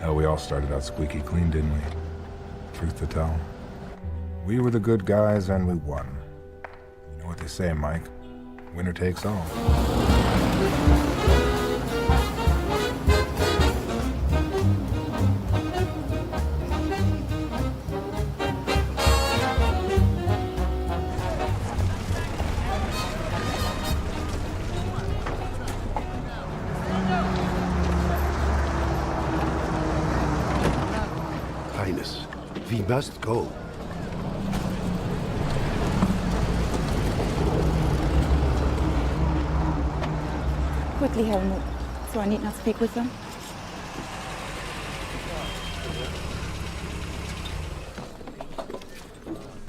Hell, we all started out squeaky clean, didn't we? Truth to tell. We were the good guys and we won. You know what they say, Mike? Winner takes all. Highness, we must go. Quickly, Helmut. So I need not speak with them?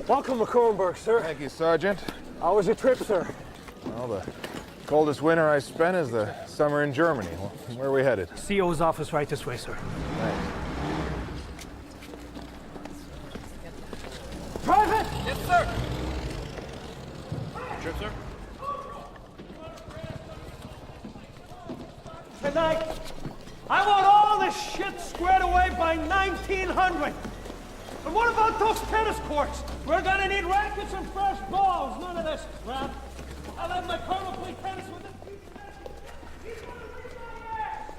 Welcome to Kronberg, sir. Thank you, Sergeant. How was your trip, sir? Well, the coldest winter I spent is the summer in Germany. Well, where are we headed? CO's office right this way, sir. Thanks. Private! Yes, sir. Trip, sir? Tonight, I want all this shit squared away by 1900. And what about those tennis courts? We're gonna need rackets and fresh balls. None of this crap. I'll have my colonel play tennis with this piece of that. He's gonna reach my ass.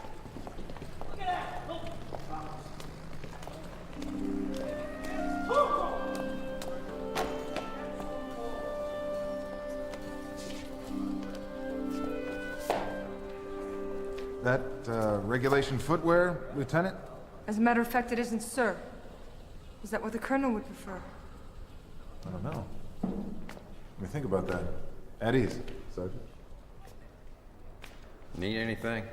Look at that. Look. That regulation footwear, Lieutenant? As a matter of fact, it isn't, sir. Is that what the colonel would prefer? I don't know. Let me think about that. At ease, Sergeant. Need anything?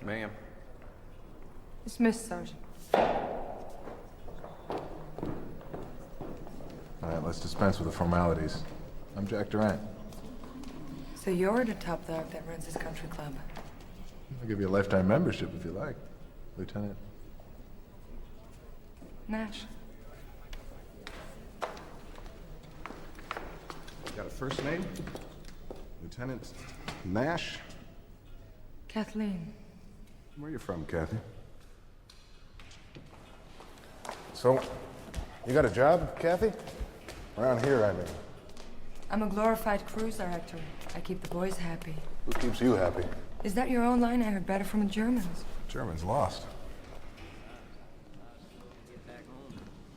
Ma'am. Dismissed, Sergeant. All right, let's dispense with the formalities. I'm Jack Durant. So you're the top dog that runs this country club. I'll give you a lifetime membership if you like, Lieutenant. Nash. Got a first name? Lieutenant Nash? Kathleen. Where are you from, Kathy? So, you got a job, Kathy? Around here, I mean. I'm a glorified cruise director. I keep the boys happy. Who keeps you happy? Is that your own line? I heard better from the Germans. Germans lost.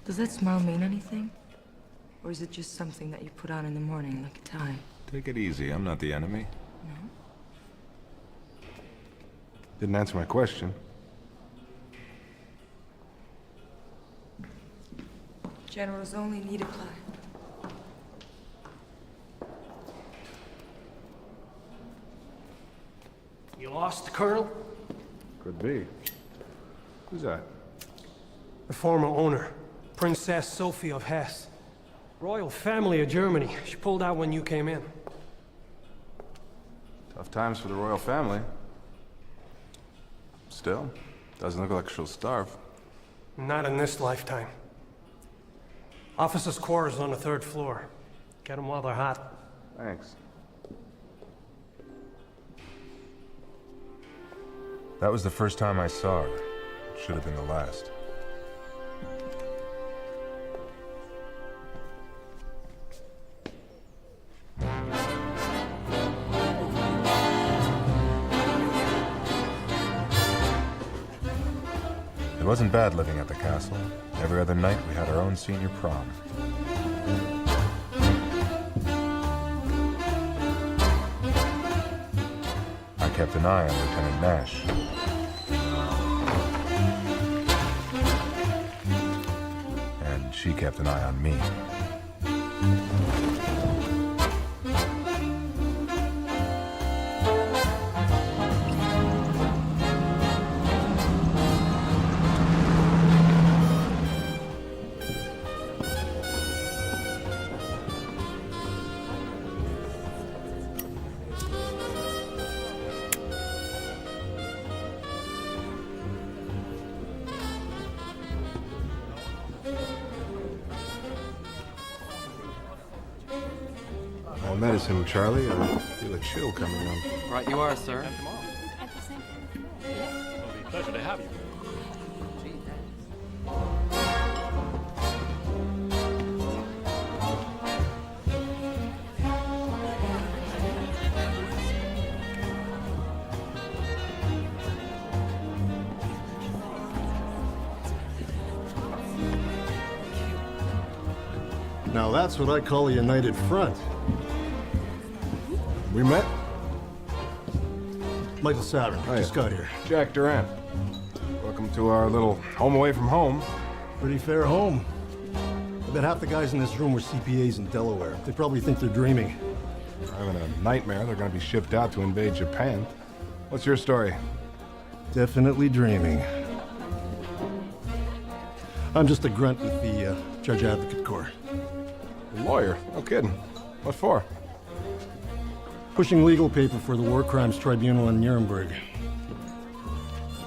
Does that smile mean anything? Or is it just something that you put on in the morning like a tie? Take it easy. I'm not the enemy. No? Didn't answer my question. Generals only need apply. You lost, Colonel? Could be. Who's that? The former owner, Princess Sophie of Hesse. Royal family of Germany. She pulled out when you came in. Tough times for the royal family. Still, doesn't look like she'll starve. Not in this lifetime. Officers' quarters on the 3rd floor. Get them while they're hot. Thanks. That was the first time I saw her. Should have been the last. It wasn't bad living at the castle. Every other night we had our own senior prom. I kept an eye on Lieutenant Nash. And she kept an eye on me. Medicine, Charlie. I feel a chill coming on. Right you are, sir. Pleasure to have you. Now that's what I call a united front. We met? Michael Saturn, just got here. Jack Durant. Welcome to our little home away from home. Pretty fair home. I bet half the guys in this room were CPAs in Delaware. They probably think they're dreaming. I'm in a nightmare. They're going to be shipped out to invade Japan. What's your story? Definitely dreaming. I'm just a grunt with the Judge Advocate Corps. A lawyer? No kidding. What for? Pushing legal paper for the War Crimes Tribunal in Nuremberg.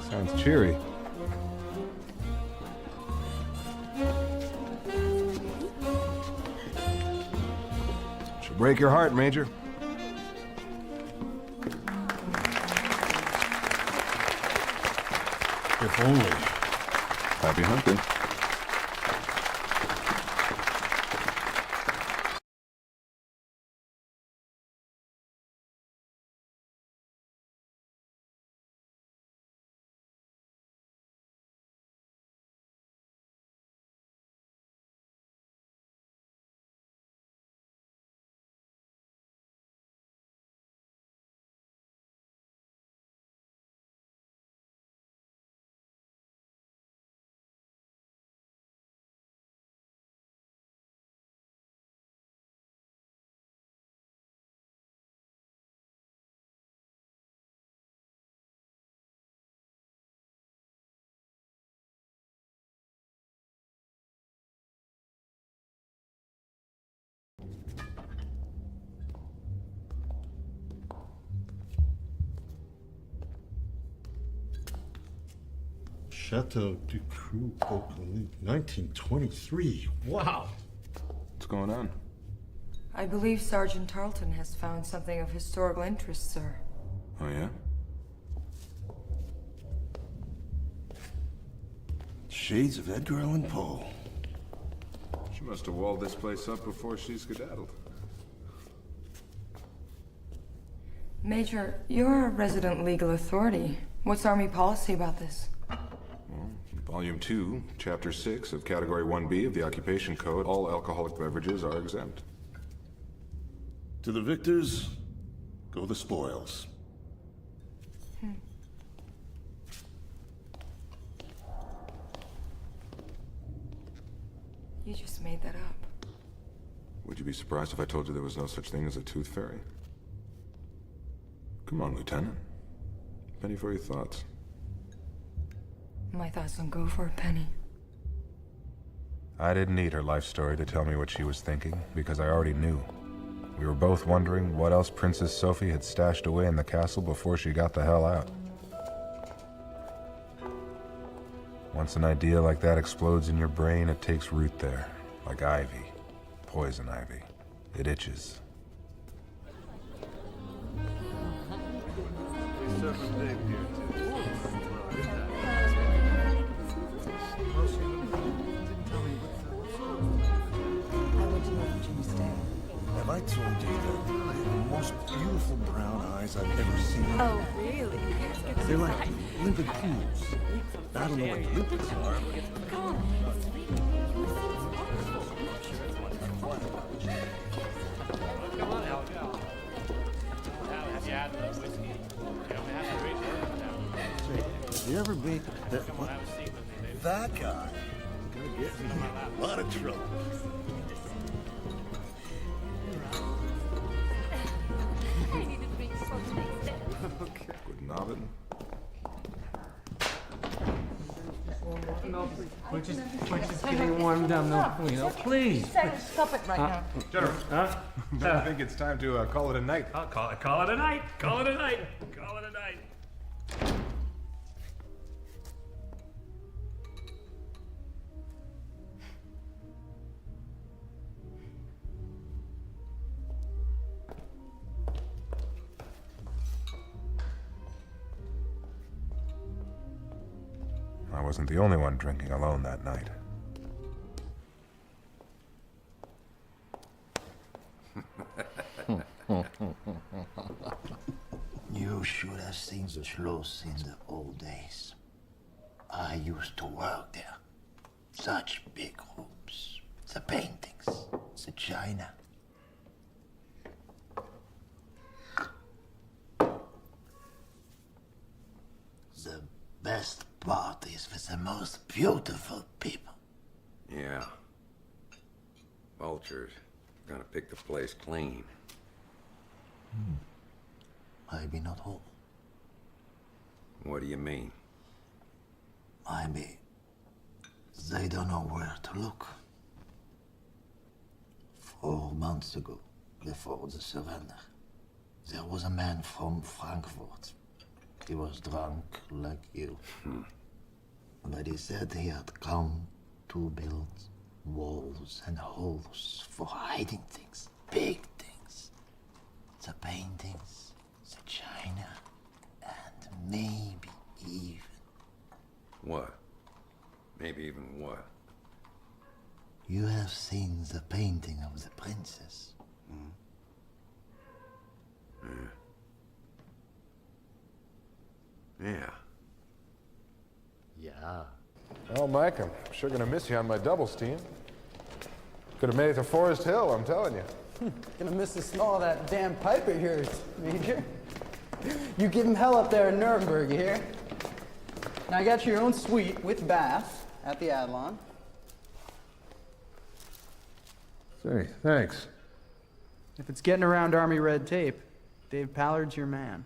Sounds cheery. Should break your heart, Major. If only. Happy hunting. Chateau du Cru, 1923. Wow. What's going on? I believe Sergeant Tarleton has found something of historical interest, sir. Oh, yeah? Shades of Edgar Allan Poe. She must have walled this place up before she skedaddled. Major, you're a resident legal authority. What's Army policy about this? Well, Volume 2, Chapter 6 of Category 1B of the Occupation Code, all alcoholic beverages are exempt. To the victors, go the spoils. You just made that up. Would you be surprised if I told you there was no such thing as a tooth fairy? Come on, Lieutenant. Penny for your thoughts. My thoughts don't go for a penny. I didn't need her life story to tell me what she was thinking, because I already knew. We were both wondering what else Princess Sophie had stashed away in the castle before she got the hell out. Once an idea like that explodes in your brain, it takes root there, like ivy. Poison ivy. It itches. Have I told you that they have the most beautiful brown eyes I've ever seen? Oh, really? They're like limpid pools. I don't know what limpids are, Have you ever been that what? That guy? Gonna get me in a lot of trouble. Good nobbin. We're just getting warmed up. No, please. Stop it right now. General, I think it's time to call it a night. I'll call it a night. Call it a night. Call it a night. I wasn't the only one drinking alone that night. You should have seen the Schloss in the old days. I used to work there. Such big rooms. The paintings, the china. The best part is with the most beautiful people. Yeah. Vultures gonna pick the place clean. Maybe not all. What do you mean? Maybe they don't know where to look. 4 months ago, before the surrender, there was a man from Frankfurt. He was drunk like you. But he said he had come to build walls and holes for hiding things, big things. The paintings, the china, and maybe even... What? Maybe even what? You have seen the painting of the princess. Yeah. Yeah. Well, Mike, I'm sure gonna miss you on my doubles team. Could have made it to Forest Hill, I'm telling you. Gonna miss the smell of that damn pipe of yours, Major. You give him hell up there in Nuremberg, you hear? Now I got your own suite with bath at the Adlon. Say, thanks. If it's getting around Army red tape, Dave Pallard's your man.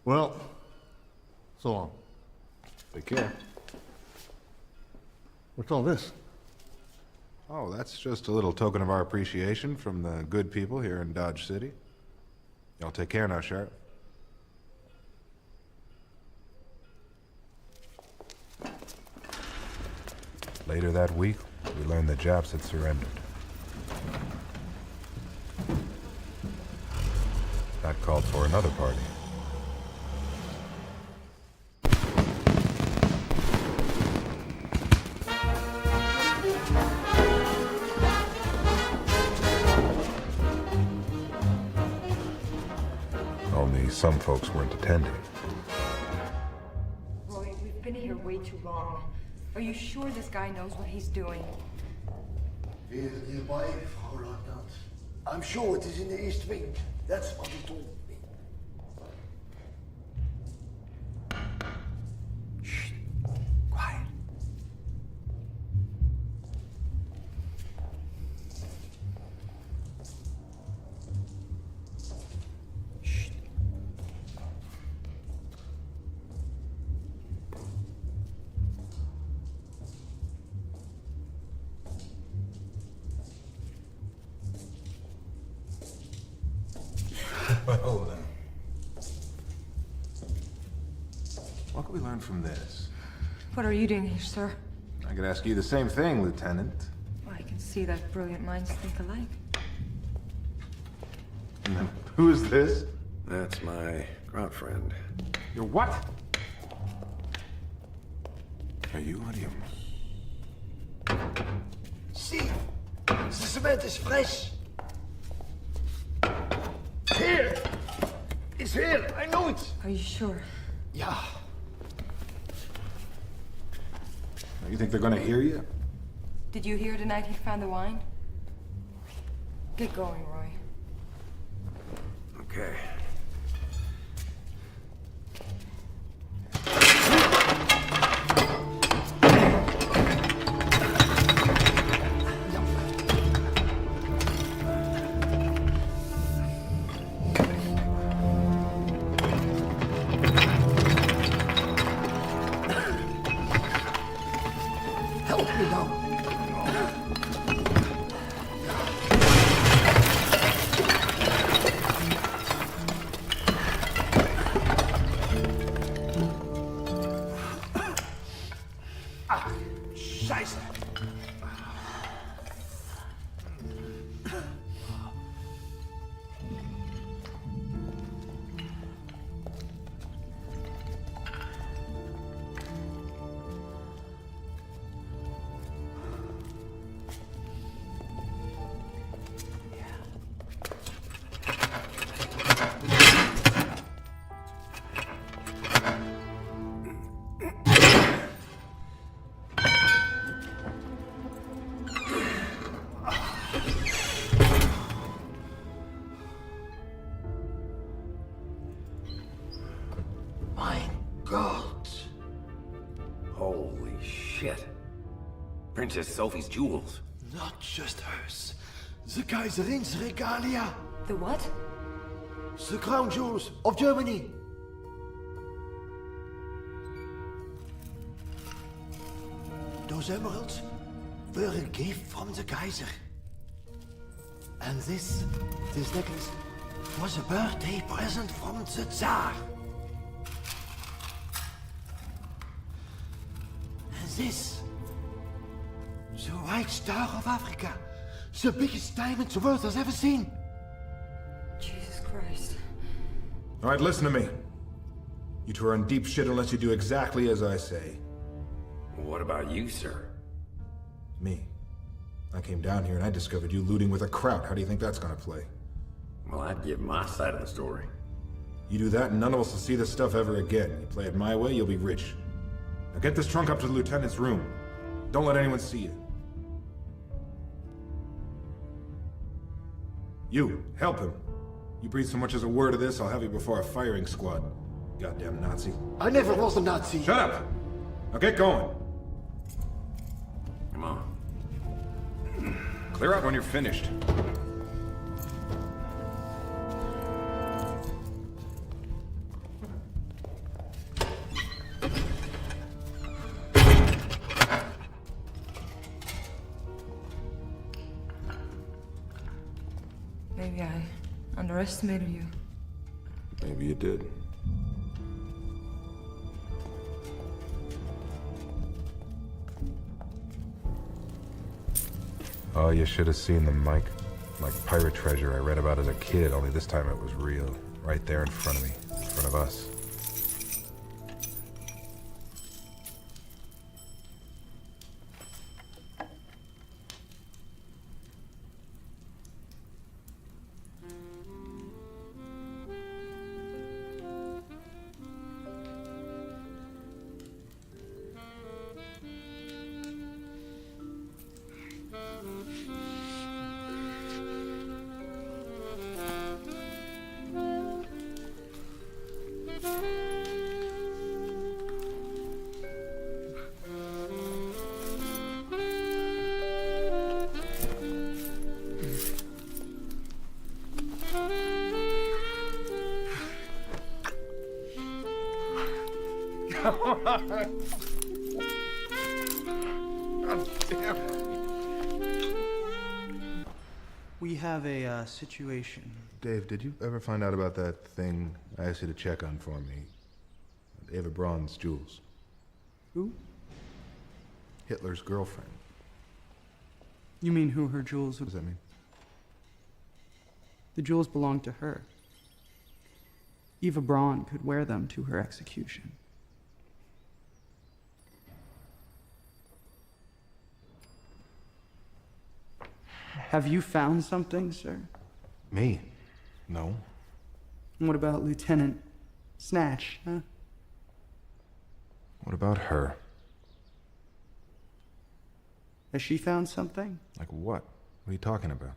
Well, so long. Take care. What's all this? Oh, that's just a little token of our appreciation from the good people here in Dodge City. Y'all take care now, Sheriff. Later that week, we learned the Japs had surrendered. That called for another party. Only some folks weren't attending. Roy, we've been here way too long. Are you sure this guy knows what he's doing? We're nearby, Frau Leutnant. I'm sure it is in the East Wing. That's what he told me. Shh. Quiet. Shh. Well, then. What can we learn from this? What are you doing here, sir? I could ask you the same thing, Lieutenant. Well, I can see that brilliant minds think alike. And then, who is this? That's my grunt friend. Your what? Are you out of your... See, the cement is fresh. Here! It's here! I know it! Are you sure? Yeah. You think they're gonna hear you? Did you hear tonight he found the wine? Get going, Roy. Okay. Help me now. Scheiße. God. Holy shit. Princess Sophie's jewels. Not just hers. The Kaiserin's regalia. The what? The crown jewels of Germany. Those emeralds were a gift from the Kaiser. And this necklace was a birthday present from the Tsar. And this, the White Star of Africa, the biggest diamond the world has ever seen. Jesus Christ. All right, listen to me. You two are in deep shit unless you do exactly as I say. What about you, sir? Me. I came down here and I discovered you looting with a kraut. How do you think that's gonna play? Well, I'd give my side of the story. You do that and none of us will see this stuff ever again. You play it my way, you'll be rich. Now get this trunk up to the lieutenant's room. Don't let anyone see it. You, help him. You breathe so much as a word of this, I'll have you before a firing squad. Goddamn Nazi. I never was a Nazi. Shut up! Now get going. Come on. Clear out when you're finished. Maybe I underestimated you. Maybe you did. Oh, you should have seen them, Mike. Like pirate treasure I read about as a kid, only this time it was real. Right there in front of me. In front of us. We have a situation. Dave, did you ever find out about that thing I asked you to check on for me? Eva Braun's jewels. Who? Hitler's girlfriend. You mean who her jewels What would... does that mean? The jewels belong to her. Eva Braun could wear them to her execution. Have you found something, sir? Me? No. And what about Lieutenant Snatch, huh? What about her? Has she found something? Like what? What are you talking about?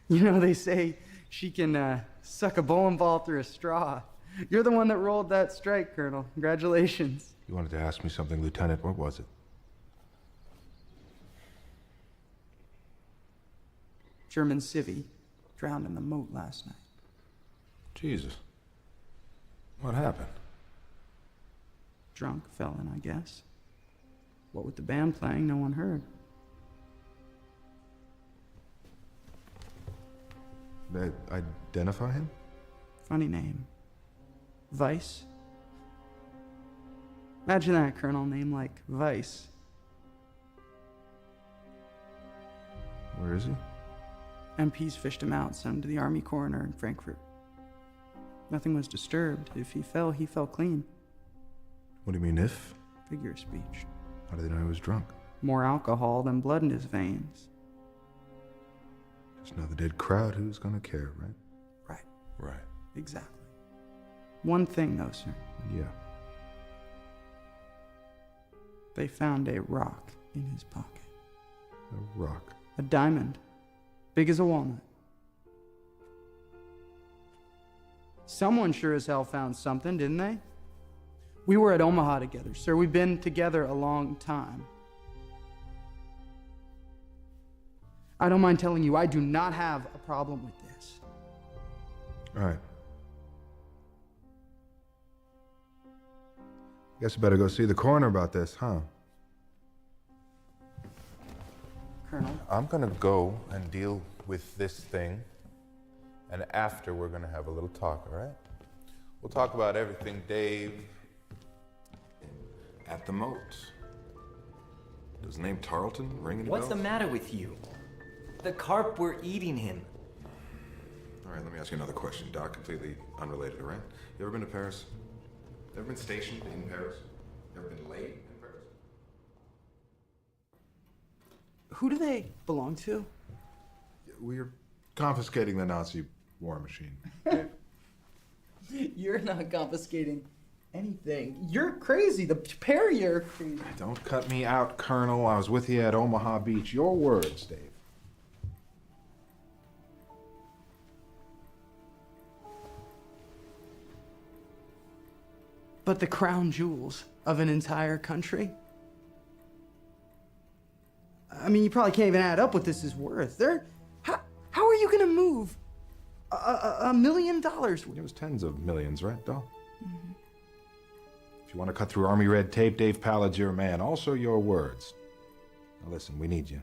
You know, they say she can suck a bowling ball through a straw. You're the one that rolled that strike, Colonel. Congratulations. You wanted to ask me something, Lieutenant. What was it? German civvy drowned in the moat last night. Jesus. What happened? Drunk fell in, I guess. What with the band playing, no one heard. They identify him? Funny name. Vice. Imagine that, Colonel. Name like Vice. Where is he? MPs fished him out, sent him to the army coroner in Frankfurt. Nothing was disturbed. If he fell clean. What do you mean, if? Figure of speech. How do they know he was drunk? More alcohol than blood in his veins. Just another dead crowd. Who's gonna care, right? Right. Right. Exactly. One thing, though, sir. Yeah. They found a rock in his pocket. A rock. A diamond. Big as a walnut. Someone sure as hell found something, didn't they? We were at Omaha together, sir. We've been together a long time. I don't mind telling you, I do not have a problem with this. All right. Guess you better go see the coroner about this, huh? Colonel. I'm gonna go and deal with this thing, and after we're gonna have a little talk, all right? We'll talk about everything, Dave. At the moat. Does the name Tarleton ring any What's bells? the matter with you? The carp were eating him. All right, let me ask you another question, Doc. Completely unrelated, all right? You ever been to Paris? Ever been stationed in Paris? Ever been late in Paris? Who do they belong to? We're confiscating the Nazi war machine. You're not confiscating anything. You're crazy. The pair of you are crazy. Don't cut me out, Colonel. I was with you at Omaha Beach. Your words, Dave. But the crown jewels of an entire country? I mean, you probably can't even add up what this is worth. How are you gonna move $1 million? It was tens of millions, right, doll? If you want to cut through Army red tape, Dave Pallad's your man. Also your words. Now listen, we need you.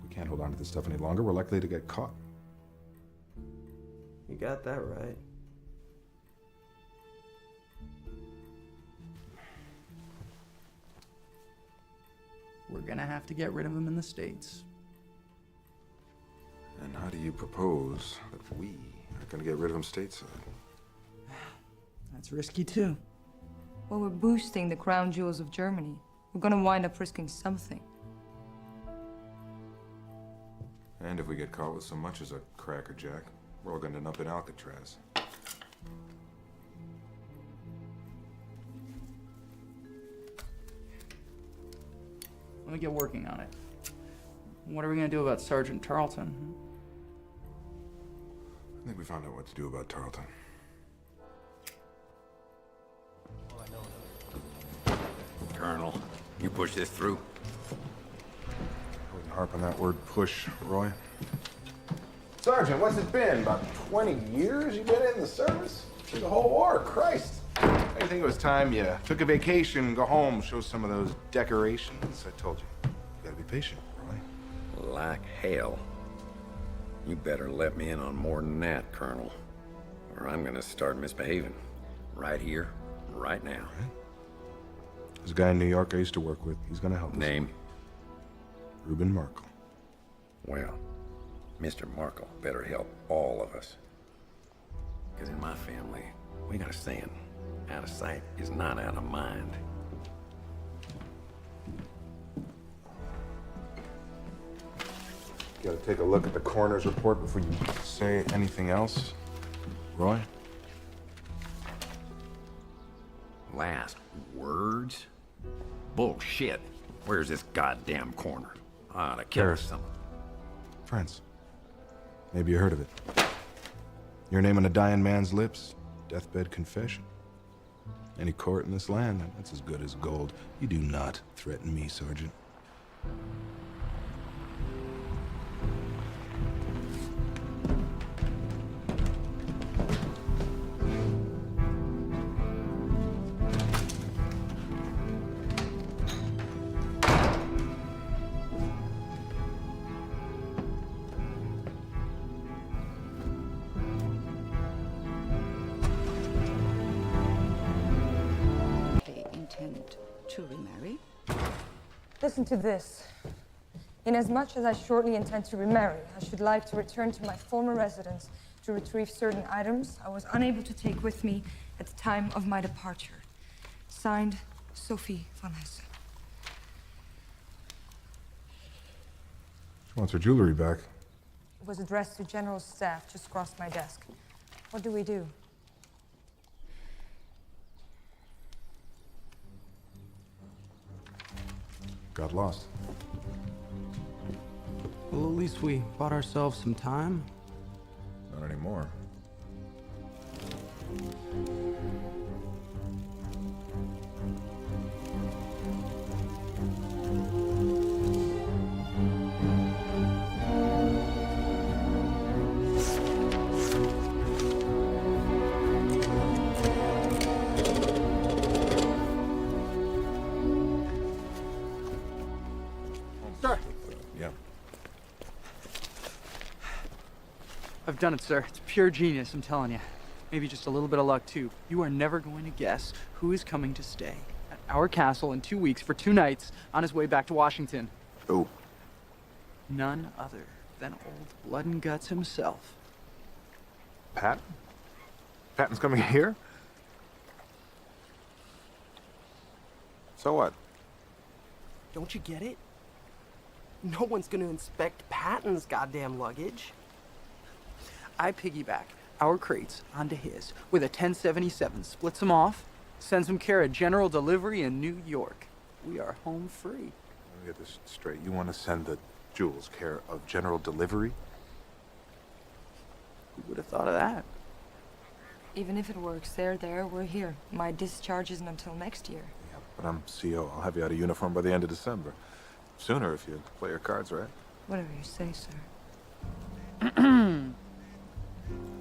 We can't hold on to this stuff any longer. We're likely to get caught. You got that right. We're gonna have to get rid of him in the States. And how do you propose that we are going to get rid of him stateside? That's risky too. Well, we're boosting the crown jewels of Germany. We're gonna wind up risking something. And if we get caught with so much as a Cracker Jack, we're all going to end up in Alcatraz. Let me get working on it. What are we gonna do about Sergeant Tarleton? I think we found out what to do about Tarleton. Colonel, you push this through? I wouldn't harp on that word push, Roy. Sergeant, what's it been? About 20 years you've been in the service? Through the whole war, Christ. I think it was time you took a vacation, go home, show some of those decorations. I told you, you gotta be patient, Roy. Like hell. You better let me in on more than that, Colonel. Or I'm gonna start misbehaving. Right here, right now. Right. There's a guy in New York I used to work with. He's gonna help us. Name? Reuben Markle. Well, Mr. Markle better help all of us. Because in my family, we got a saying, out of sight is not out of mind. You gotta take a look at the coroner's report before you say anything else, Roy. Last words? Bullshit. Where's this goddamn corner? I ought to kill Paris. someone. France. Maybe you heard of it. Your name on a dying man's lips, deathbed confession. Any court in this land, that's as good as gold. You do not threaten me, Sergeant. To remarry? Listen to this. Inasmuch as I shortly intend to remarry, I should like to return to my former residence to retrieve certain items I was unable to take with me at the time of my departure. Signed, Sophie von Hessen. She wants her jewelry back. It was addressed to General Staff just across my desk. What do we do? Got lost. Well, at least we bought ourselves some time. Not anymore. done it, sir. It's pure genius, I'm telling you. Maybe just a little bit of luck, too. You are never going to guess who is coming to stay at our castle in 2 weeks for 2 nights on his way back to Washington. Oh. None other than old Blood and Guts himself. Patton? Patton's coming here? So what? Don't you get it? No one's gonna inspect Patton's goddamn luggage. I piggyback our crates onto his with a 1077, splits them off, sends them care of general delivery in New York. We are home free. Let me get this straight. You want to send the jewels care of general delivery? Who would have thought of that? Even if it works, they're there, we're here. My discharge isn't until next year. Yeah, but I'm CO. I'll have you out of uniform by the end of December. Sooner if you play your cards right. Whatever you say, sir.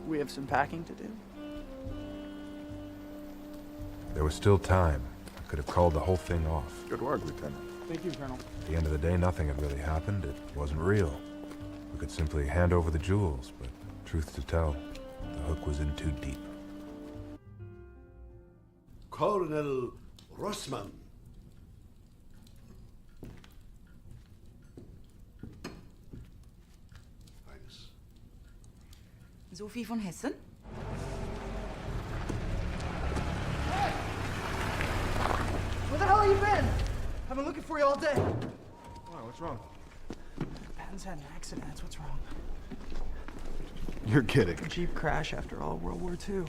We have some packing to do. There was still time. I could have called the whole thing off. Good work, Lieutenant. Thank you, Colonel. At the end of the day, nothing had really happened. It wasn't real. We could simply hand over the jewels, but truth to tell, the hook was in too deep. Colonel Rossmann. Sophie von Hessen? Hey! Where the hell have you been? I've been looking for you all day. Why, what's wrong? Patton's had an accident, that's what's wrong. You're kidding. A Jeep crash after all World War II.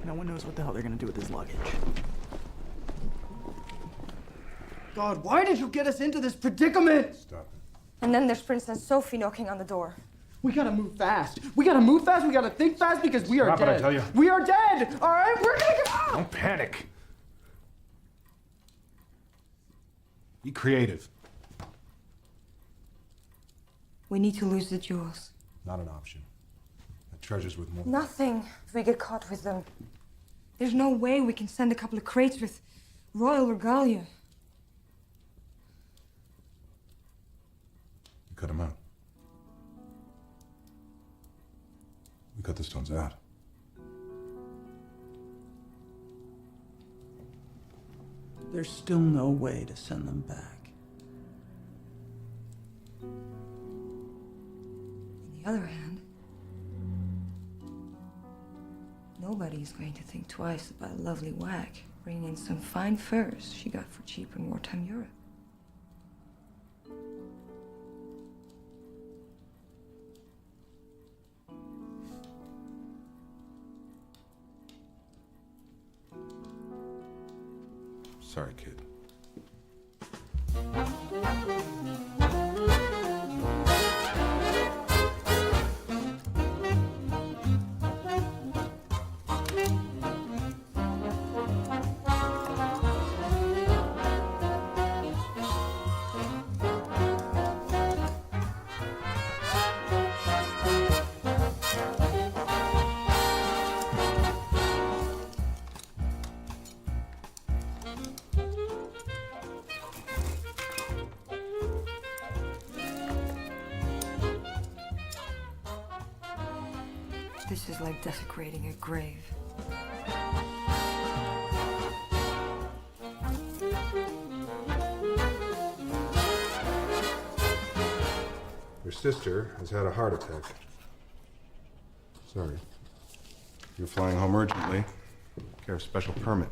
No one knows what the hell they're gonna do with his luggage. God, why did you get us into this predicament? Stop it. And then there's Princess Sophie knocking on the door. We gotta move fast. We gotta move fast, we gotta think fast because we are Stop it, dead. I tell you. We are dead! Alright, we're gonna go! Don't panic. Be creative. We need to lose the jewels. Not an option. That treasure's worth more. Nothing if we get caught with them. There's no way we can send a couple of crates with royal regalia. We cut them out. We cut the stones out. There's still no way to send them back. On the other hand, nobody's going to think twice about a lovely whack bringing in some fine furs she got for cheap in wartime Europe. Sorry, kid. This is like desecrating a grave. Your sister has had a heart attack. Sorry. You're flying home urgently. Care of special permit.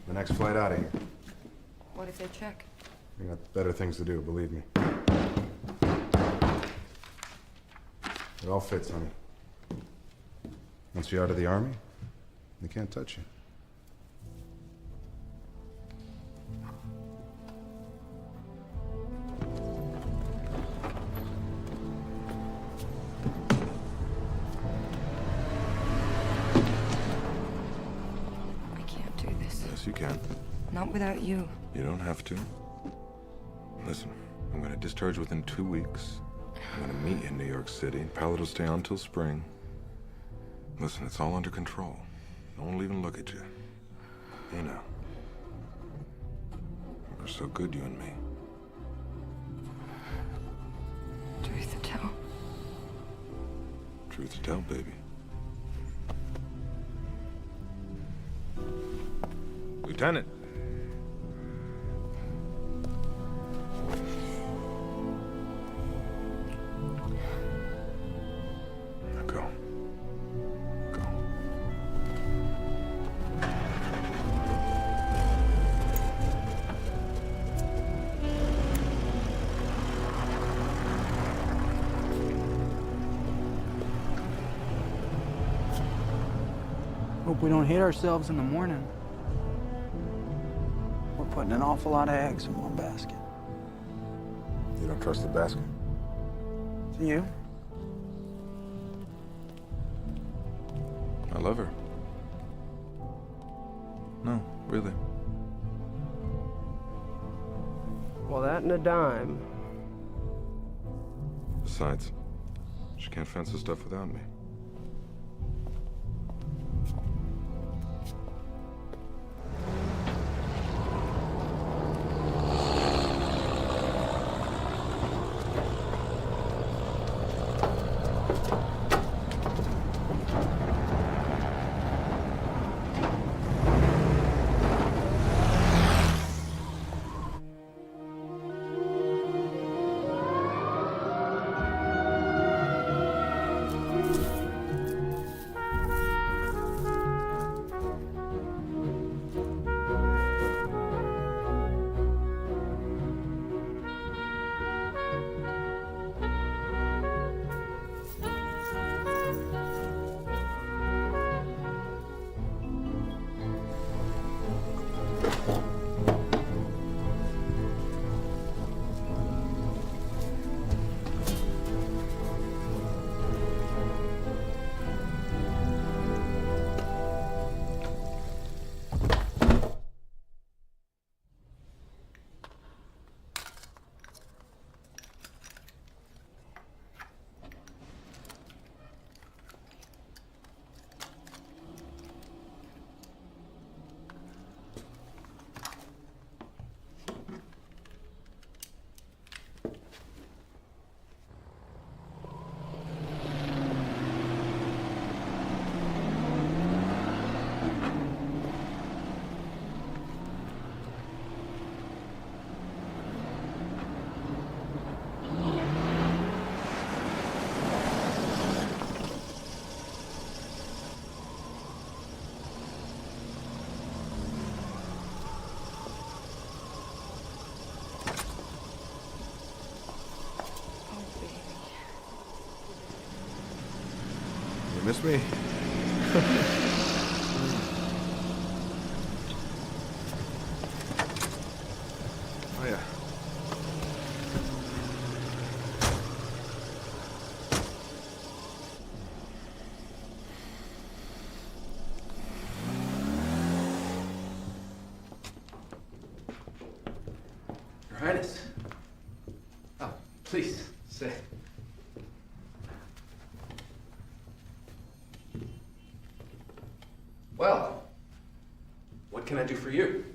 The next flight out of here. What if they check? You got better things to do, believe me. It all fits, honey. Once you're out of the army, they can't touch you. I can't do this. Yes, you can. Not without you. You don't have to. Listen, I'm gonna discharge within 2 weeks. I'm gonna meet you in New York City. Pilot will stay on till spring. Listen, it's all under control. No one will even look at you. You know. We're so good, you and me. Truth to tell, Truth to tell, baby. Lieutenant. Now go. Go. Hope we don't hit ourselves in the morning. We're putting an awful lot of eggs in one basket. You don't trust the basket? Do you? I love her. No, really. Well, that and a dime. Besides, she can't fence the stuff without me. Miss me? Oh, yeah. Your Highness. Oh, please, sit. Well, what can I do for you?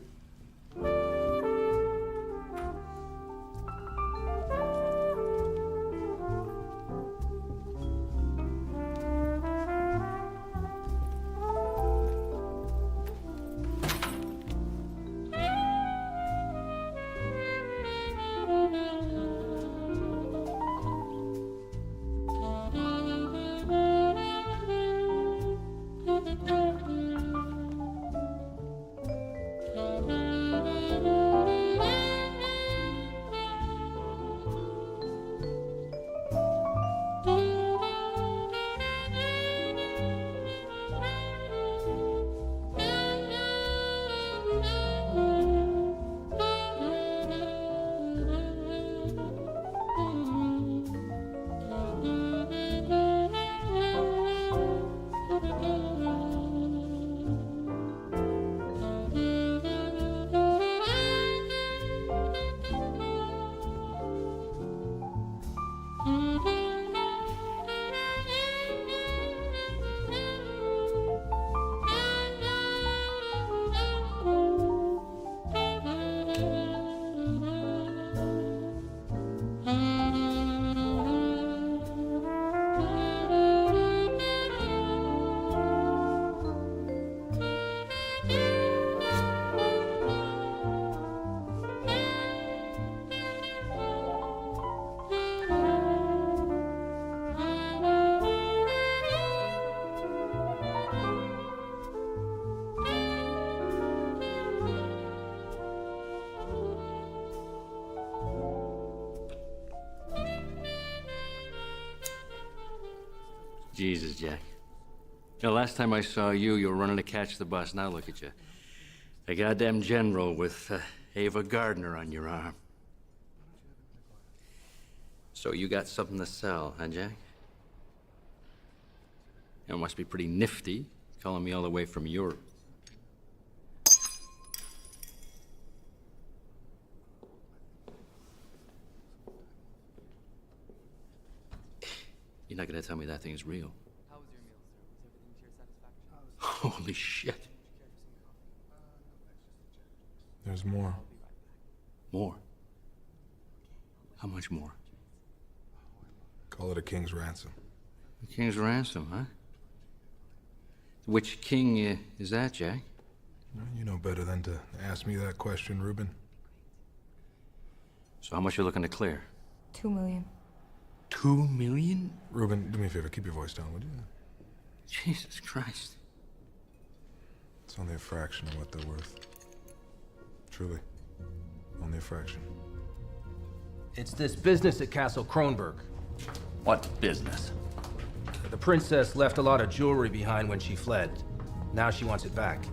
Jesus, Jack. You know, last time I saw you, you were running to catch the bus. Now look at you. A goddamn general with Ava Gardner on your arm. So you got something to sell, huh, Jack? You know, it must be pretty nifty, calling me all the way from Europe. You're not gonna tell me that thing's real. How was your meal, sir? Was everything to your satisfaction? Holy shit. There's more. More? How much more? Call it a king's ransom. A king's ransom, huh? Which king is that, Jack? You know better than to ask me that question, Reuben. So how much you looking to clear? 2 million. 2 million? Reuben, do me a favor, keep your voice down, would you? Jesus Christ. It's only a fraction of what they're worth. Truly. Only a fraction. It's this business at Castle Kronberg. What business? The princess left a lot of jewelry behind when she fled. Now she wants it back.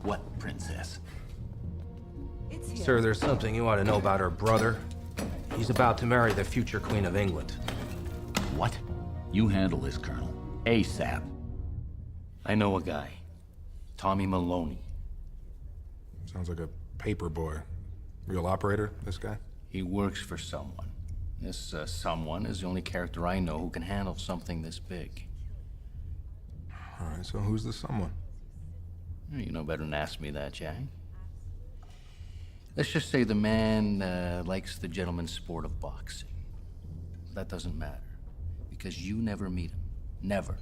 What princess? It's here. Sir, there's something you ought to know about her brother. He's about to marry the future Queen of England. What? You handle this, Colonel. ASAP. I know a guy. Tommy Maloney. Sounds like a paper boy. Real operator, this guy? He works for someone. This someone is the only character I know who can handle something this big. All right, so who's the someone? You know better than ask me that, Jack. Let's just say the man likes the gentleman's sport of boxing. That doesn't matter, because you never meet him. Never.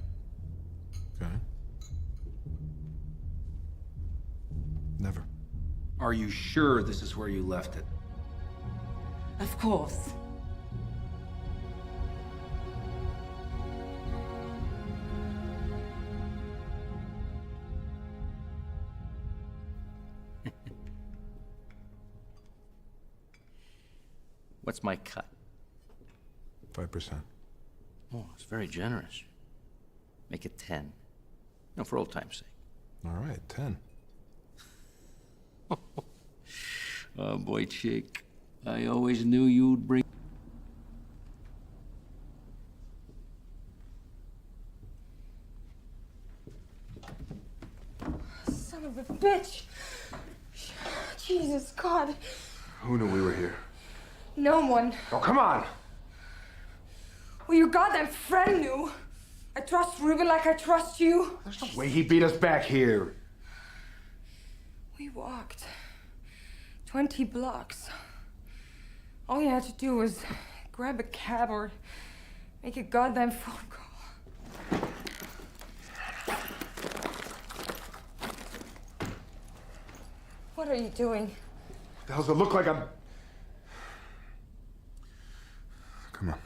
Okay. Never. Are you sure this is where you left it? Of course. What's my cut? 5%. Oh, it's very generous. Make it 10. No, for old time's sake. All right, 10. Oh, boy, chick. I always knew you'd bring... Son of a bitch! Jesus, God. Who knew we were here? No one. Oh, come on! Well, your goddamn friend knew. I trust Reuben like I trust you. There's no way he beat us back here. We walked 20 blocks. All you had to do was grab a cab or make a goddamn phone call. What are you doing? What the hell does it look like I'm... Come on.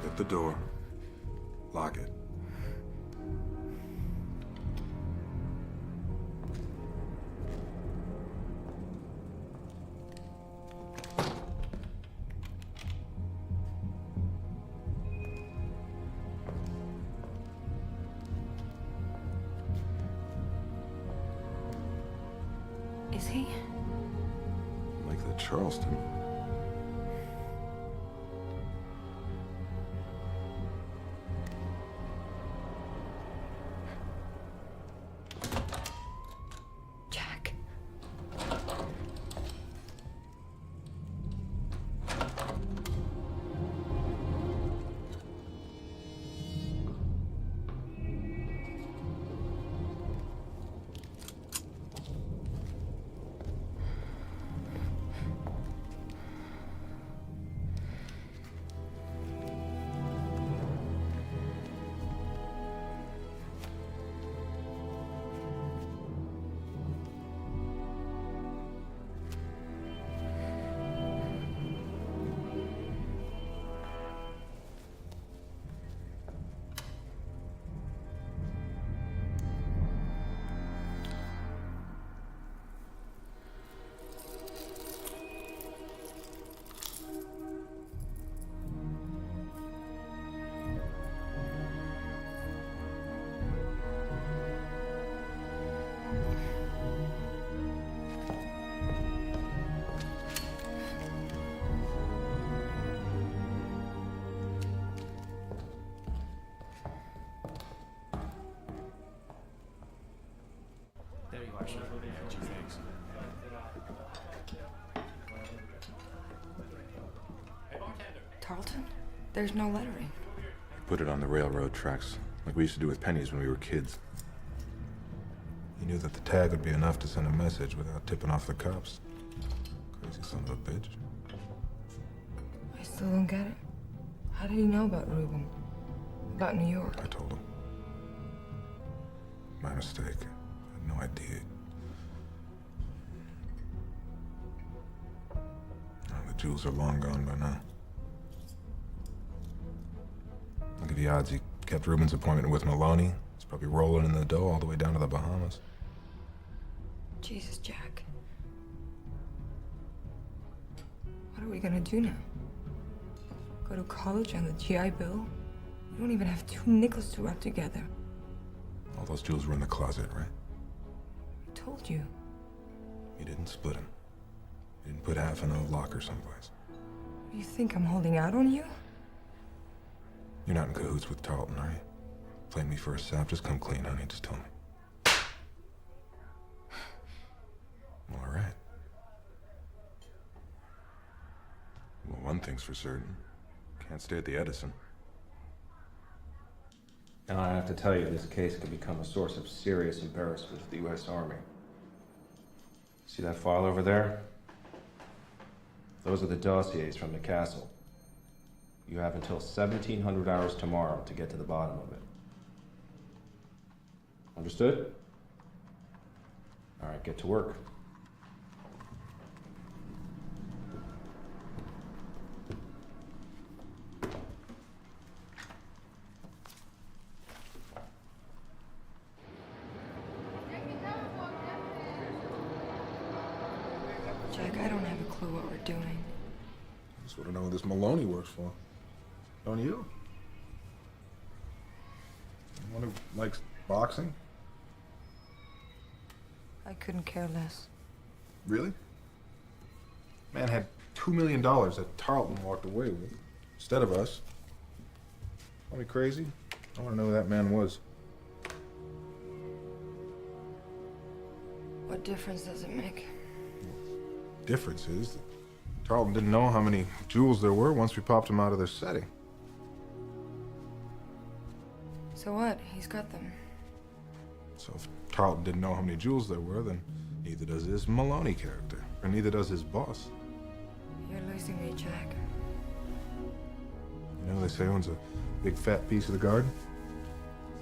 Hit the door. Lock it. Is he? Like the Charleston. Jack. There's no lettering. Put it on the railroad tracks, like we used to do with pennies when we were kids. He knew that the tag would be enough to send a message without tipping off the cops. Crazy son of a bitch. I still don't get it. How did he know about Reuben? About New York? I told him. My mistake. I had no idea. Oh, the jewels are long gone by now. Look at the odds he kept Reuben's appointment with Maloney. He's probably rolling in the dough all the way down to the Bahamas. Jesus, Jack. What are we gonna do now? Go to college on the GI Bill? We don't even have 2 nickels to rub together. All those jewels were in the closet, right? I told you. You didn't split them. You didn't put half in a locker someplace. You think I'm holding out on you? You're not in cahoots with Tarleton, are you? Playing me for a sap? Just come clean, honey. Just tell me. All right. Well, one thing's for certain. Can't stay at the Edison. Now I have to tell you, this case could become a source of serious embarrassment to the U.S. Army. See that file over there? Those are the dossiers from the castle. You have until 1700 hours tomorrow to get to the bottom of it. Understood? All right, get to work. Jack, I don't have a clue what we're doing. I just want to know who this Maloney works for. Don't you? Anyone who likes boxing? I couldn't care less. Really? Man had $2 million that Tarleton walked away with, instead of us. Call me crazy? I want to know who that man was. What difference does it make? Difference is that Tarleton didn't know how many jewels there were once we popped them out of their setting. So what? He's got them. So if Tarleton didn't know how many jewels there were, then neither does his Maloney character, or neither does his boss. You're losing me, Jack. You know, they say owns a big fat piece of the garden.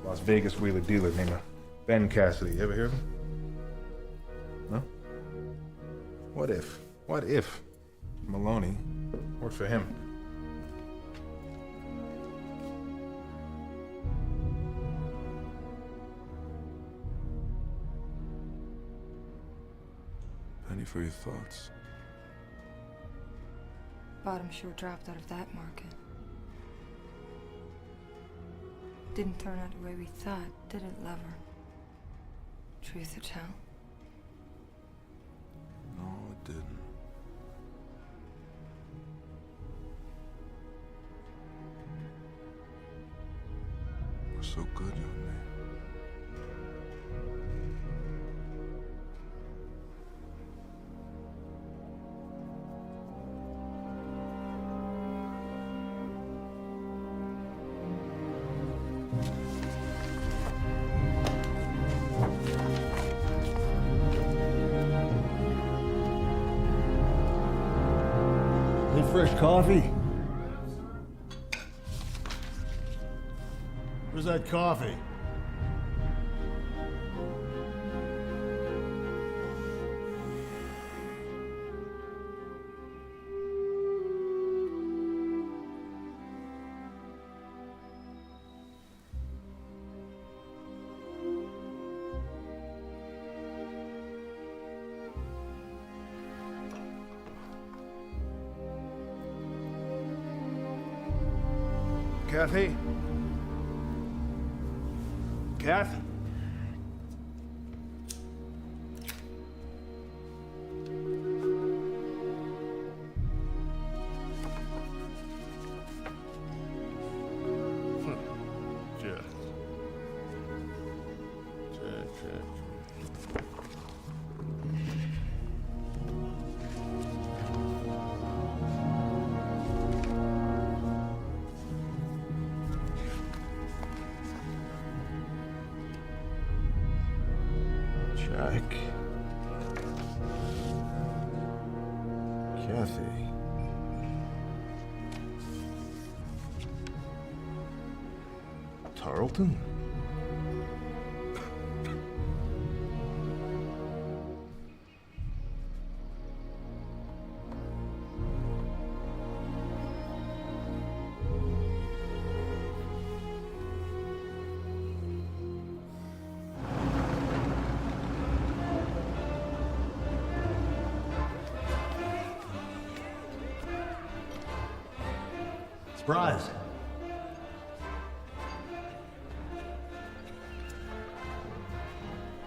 Las Vegas wheeler dealer named Ben Cassidy. You ever hear of him? No? What if Maloney worked for him? Penny for your thoughts. Bottom sure dropped out of that market. Didn't turn out the way we thought, did it, lover? Truth to tell. No, it didn't. We're so good, you and me. Any fresh coffee? Where's that coffee? Kathy? Kath? Jack. Kathy. Tarleton? Surprise.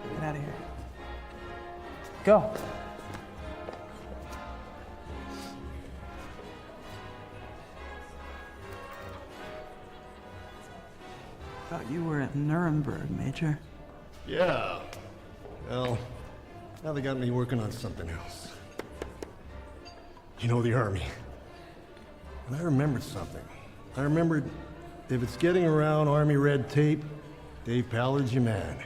Get out of here. Go. Thought you were at Nuremberg, Major. Yeah. Well, now they got me working on something else. You know, the Army. And I remembered something. I remembered if it's getting around Army red tape, Dave Pallard's your man.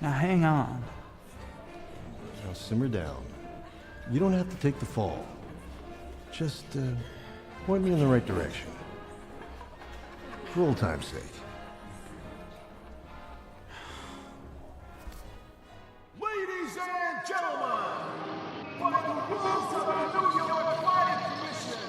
Now hang on. Now simmer down. You don't have to take the fall. Just point me in the right direction. For old time's sake. Ladies and gentlemen, by the rules of the New York Fighting Commission,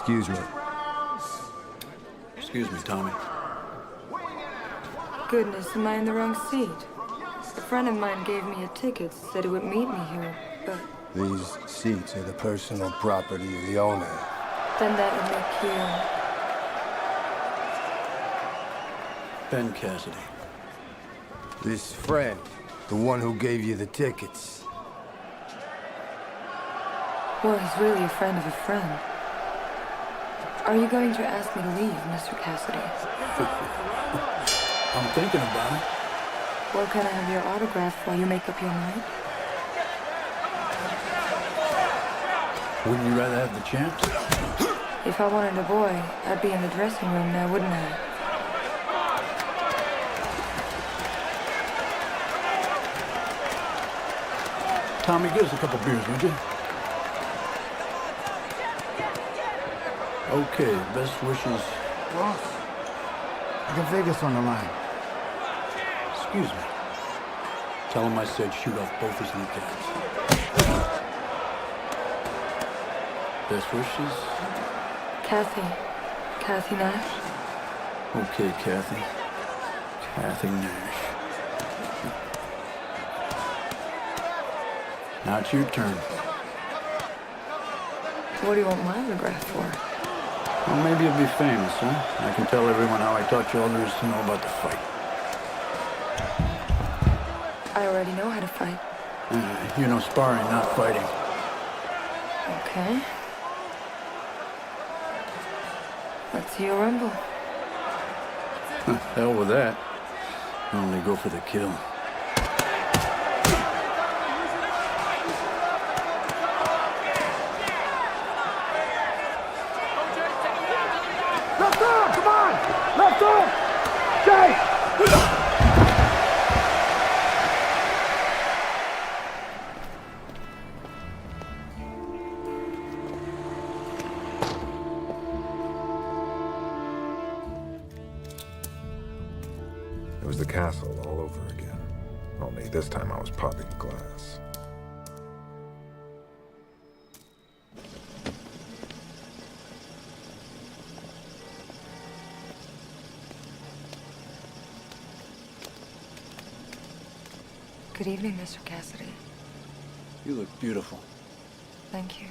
Excuse me. Excuse me, Tommy. Goodness, am I in the wrong seat? A friend of mine gave me a ticket, said he would meet me here, but... These seats are the personal property of the owner. Then that would make you... Ben Cassidy. This friend, the one who gave you the tickets. Well, he's really a friend of a friend. Are you going to ask me to leave, Mr. Cassidy? I'm thinking about it. Well, can I have your autograph while you make up your mind? Wouldn't you rather have the chance? If I wanted a boy, I'd be in the dressing room now, wouldn't I? Tommy, give us a couple beers, would you? Okay, best wishes. Boss, I got Vegas on the line. Excuse me. Tell him I said shoot off both his kneecaps. Best wishes? Kathy Nash. Okay, Kathy. Kathy Nash. Now it's your turn. What do you want my autograph for? Well, maybe you'll be famous, huh? I can tell everyone how I taught you all there is to know about the fight. I already know how to fight. You know sparring, not fighting. Okay. Let's see you rumble. Hell with that. I only go for the kill. Left arm, come on! Left arm! Jay! It was the castle all over again. Only this time I was popping glass. Good evening, Mr. Cassidy. You look beautiful. Thank you.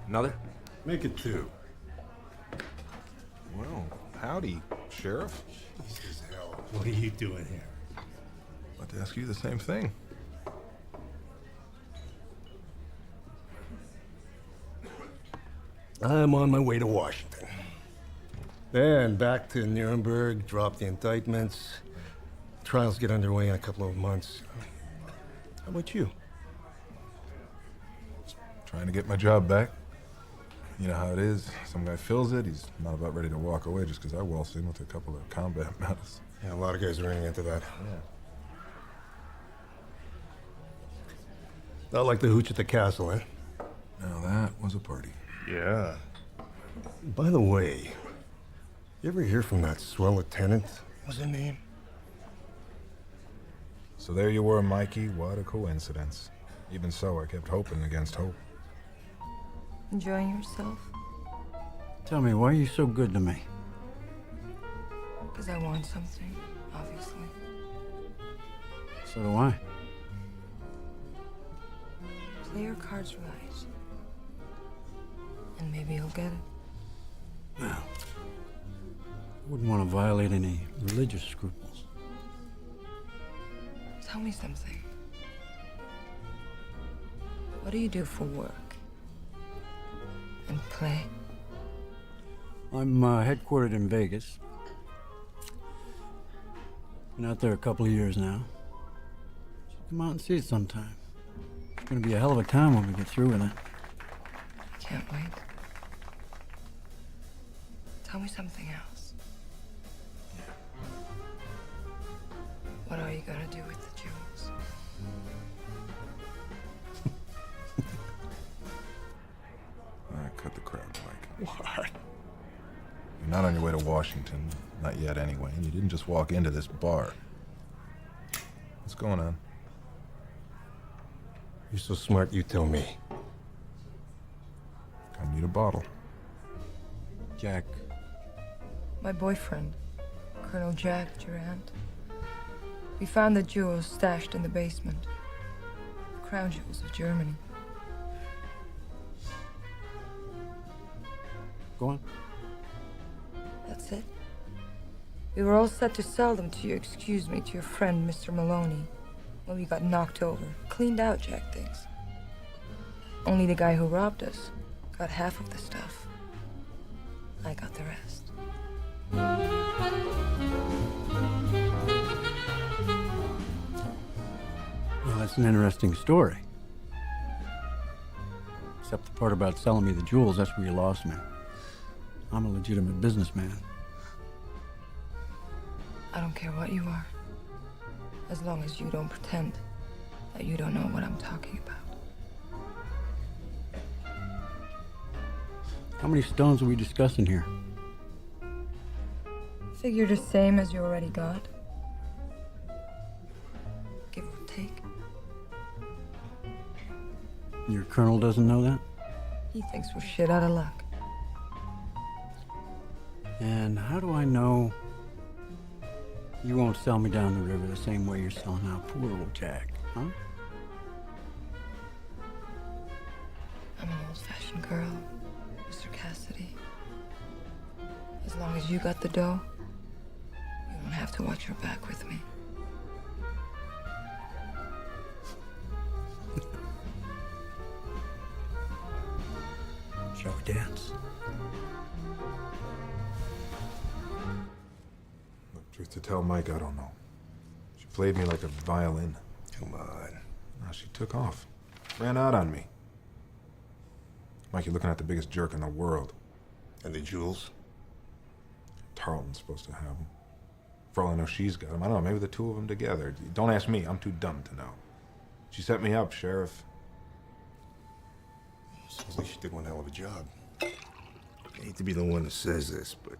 Another? Make it 2. Well, howdy, Sheriff. Jesus hell. What are you doing here? About to ask you the same thing. I'm on my way to Washington. Then back to Nuremberg, drop the indictments. Trials get underway in a couple of months. How about you? Trying to get my job back. You know how it is. Some guy fills it, he's not about ready to walk away just because I waltzed in with a couple of combat medals. Yeah, a lot of guys are running into that. Yeah. Not like the hooch at the castle, eh? Now that was a party. Yeah. By the way, you ever hear from that swell lieutenant? What's her name? So there you were, Mikey. What a coincidence. Even so, I kept hoping against hope. Enjoying yourself? Tell me, why are you so good to me? Because I want something, obviously. So do I. Play your cards right. And maybe you'll get it. Well, I wouldn't want to violate any religious scruples. Tell me something. What do you do for work? And play? I'm headquartered in Vegas. Been out there a couple of years now. Should come out and see it sometime. It's gonna be a hell of a time when we get through with it. I can't wait. Tell me something else. What are you gonna do with the jewels? Cut the crowd, Mike. What? You're not on your way to Washington. Not yet, anyway. And you didn't just walk into this bar. What's going on? You're so smart, you tell me. I need a bottle. Jack. My boyfriend, Colonel Jack Durant. We found the jewels stashed in the basement. The crown jewels of Germany. Go on. That's it. We were all set to sell them to your friend, Mr. Maloney. When we got knocked over. Cleaned out, Jack thinks. Only the guy who robbed us got half of the stuff. I got the rest. Well, that's an interesting story. Except the part about selling me the jewels, that's where you lost me. I'm a legitimate businessman. I don't care what you are. As long as you don't pretend that you don't know what I'm talking about. How many stones are we discussing here? Figure the same as you already got. Give or take. Your colonel doesn't know that? He thinks we're shit out of luck. And how do I know you won't sell me down the river the same way you're selling out poor old Jack, huh? I'm an old-fashioned girl, Mr. Cassidy. As long as you got the dough, you don't have to watch your back with me. Shall we dance? Look, truth to tell, Mike, I don't know. She played me like a violin. Come on. Now she took off. Ran out on me. Mike, you're looking at the biggest jerk in the world. And the jewels? Tarleton's supposed to have them. For all I know, she's got them. I don't know, maybe the two of them together. Don't ask me. I'm too dumb to know. She set me up, Sheriff. Sounds like she did one hell of a job. I hate to be the one that says this, but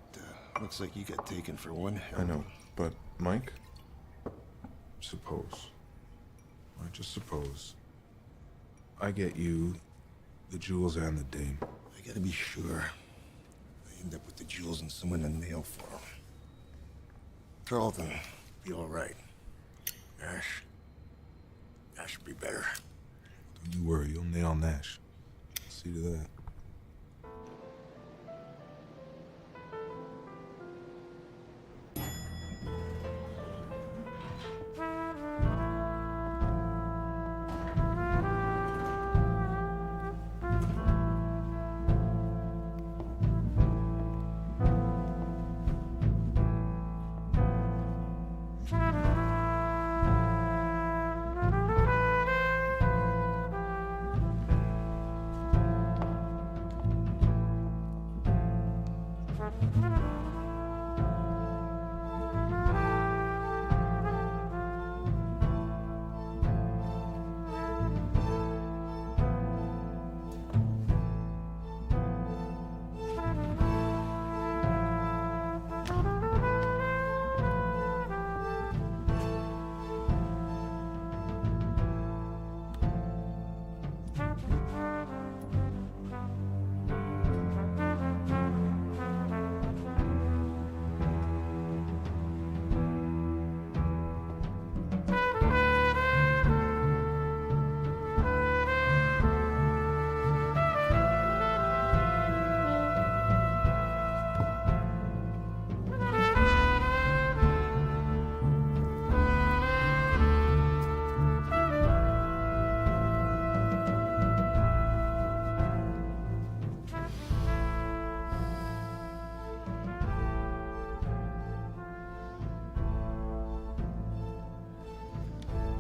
looks like you got taken for one hell. I know, but Mike? Suppose. I just suppose. I get you the jewels and the dame. I gotta be sure. I end up with the jewels and someone to nail for them. Tarleton, be all right. Nash would be better. Don't you worry, you'll nail Nash. See to that.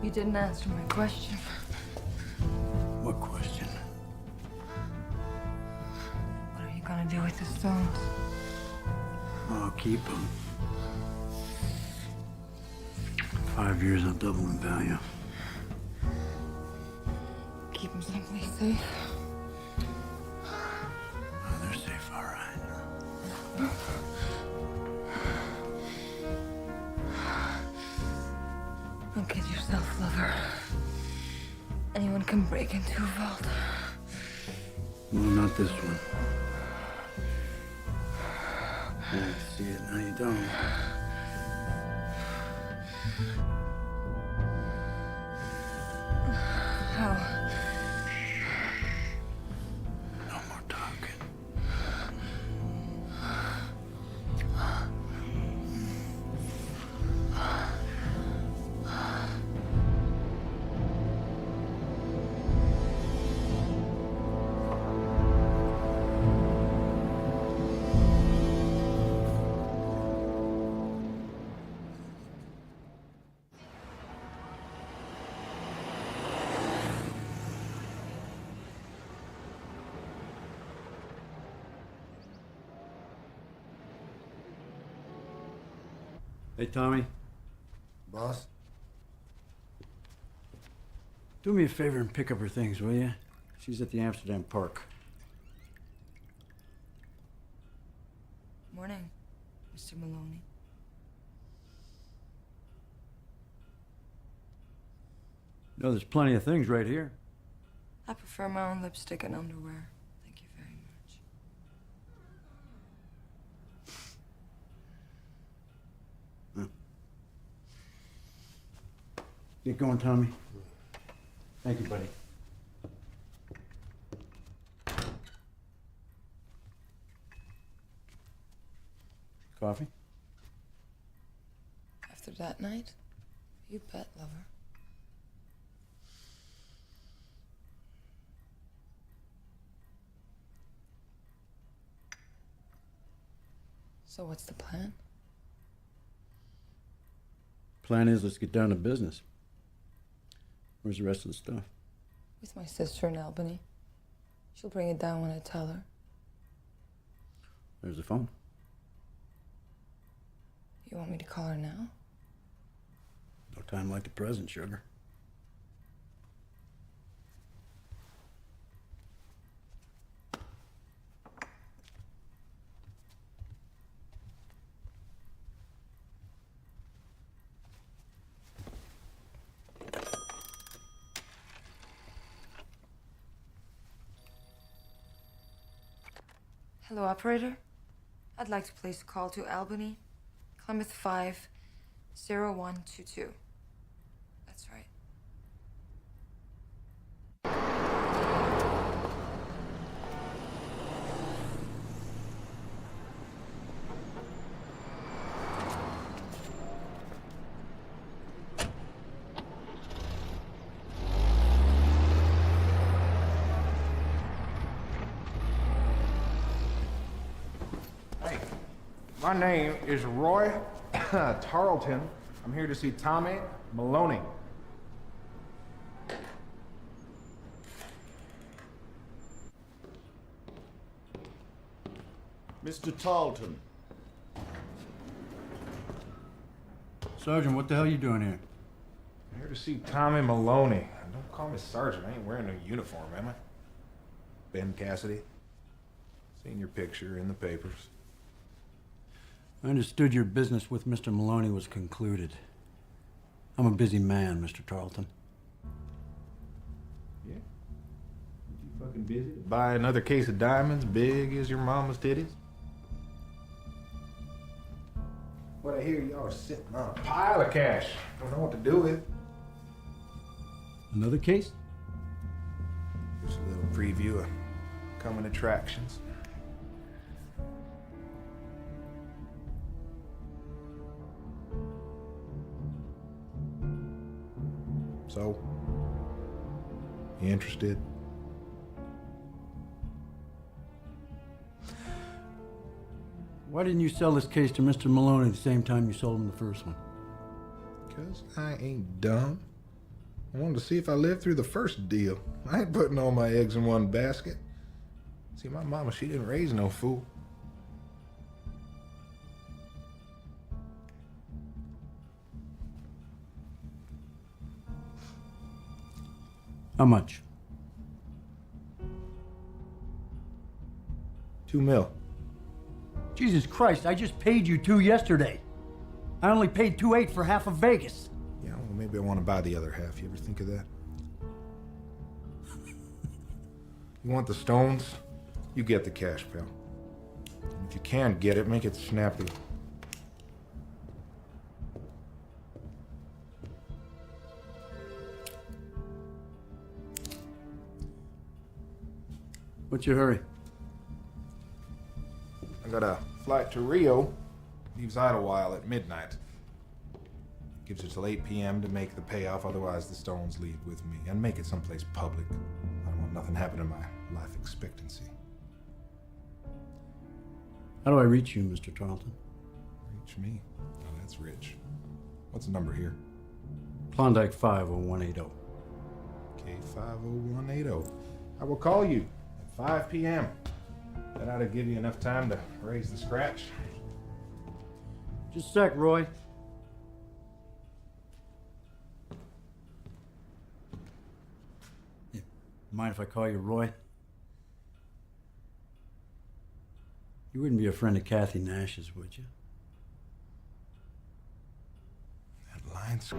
You didn't answer my question. What question? What are you gonna do with the stones? I'll keep them. 5 years will double in value. Keep them someplace safe. Oh, they're safe, all right. Don't kid yourself, lover. Anyone can break into a vault. Well, not this one. I see it, now you don't. How? No more talking. Hey, Tommy. Boss? Do me a favor and pick up her things, will you? She's at the Amsterdam Park. Morning, Mr. Maloney. No, there's plenty of things right here. I prefer my own lipstick and underwear. Thank you very much. Get going, Tommy. Thank you, buddy. Coffee? After that night, you bet, lover. So what's the plan? Plan is, let's get down to business. Where's the rest of the stuff? With my sister in Albany. She'll bring it down when I tell her. There's the phone. You want me to call her now? No time like the present, sugar. Hello, operator. I'd like to place a call to Albany, Plymouth 50122. That's right. My name is Roy Tarleton. I'm here to see Tommy Maloney. Mr. Tarleton. Sergeant, what the hell are you doing here? I'm here to see Tommy Maloney. Don't call me Sergeant. I ain't wearing no uniform, am I? Ben Cassidy. Seen your picture in the papers. I understood your business with Mr. Maloney was concluded. I'm a busy man, Mr. Tarleton. Yeah? You fucking busy to buy another case of diamonds big as your mama's titties? What I hear y'all are sitting on a pile of cash. Don't know what to do with it. Another case? Just a little preview of coming attractions. So, you interested? Why didn't you sell this case to Mr. Maloney the same time you sold him the first one? 'Cause I ain't dumb. I wanted to see if I lived through the first deal. I ain't putting all my eggs in one basket. See, my mama, she didn't raise no fool. How much? $2 million. Jesus Christ, I just paid you $2 yesterday. I only paid $2.8 for half of Vegas. Yeah, well, maybe I want to buy the other half. You ever think of that? You want the stones? You get the cash, pal. And if you can't get it, make it snappy. What's your hurry? I got a flight to Rio. Leaves Idlewild at midnight. Gives it till 8 p.m. to make the payoff, otherwise the stones leave with me. And make it someplace public. I don't want nothing happening to my life expectancy. How do I reach you, Mr. Tarleton? Reach me? Oh, that's rich. What's the number here? Klondike 50180. Okay, 50180. I will call you at 5 p.m. That ought to give you enough time to raise the scratch. Just a sec, Roy. Yeah, mind if I call you Roy? You wouldn't be a friend of Kathy Nash's, would you? That line's...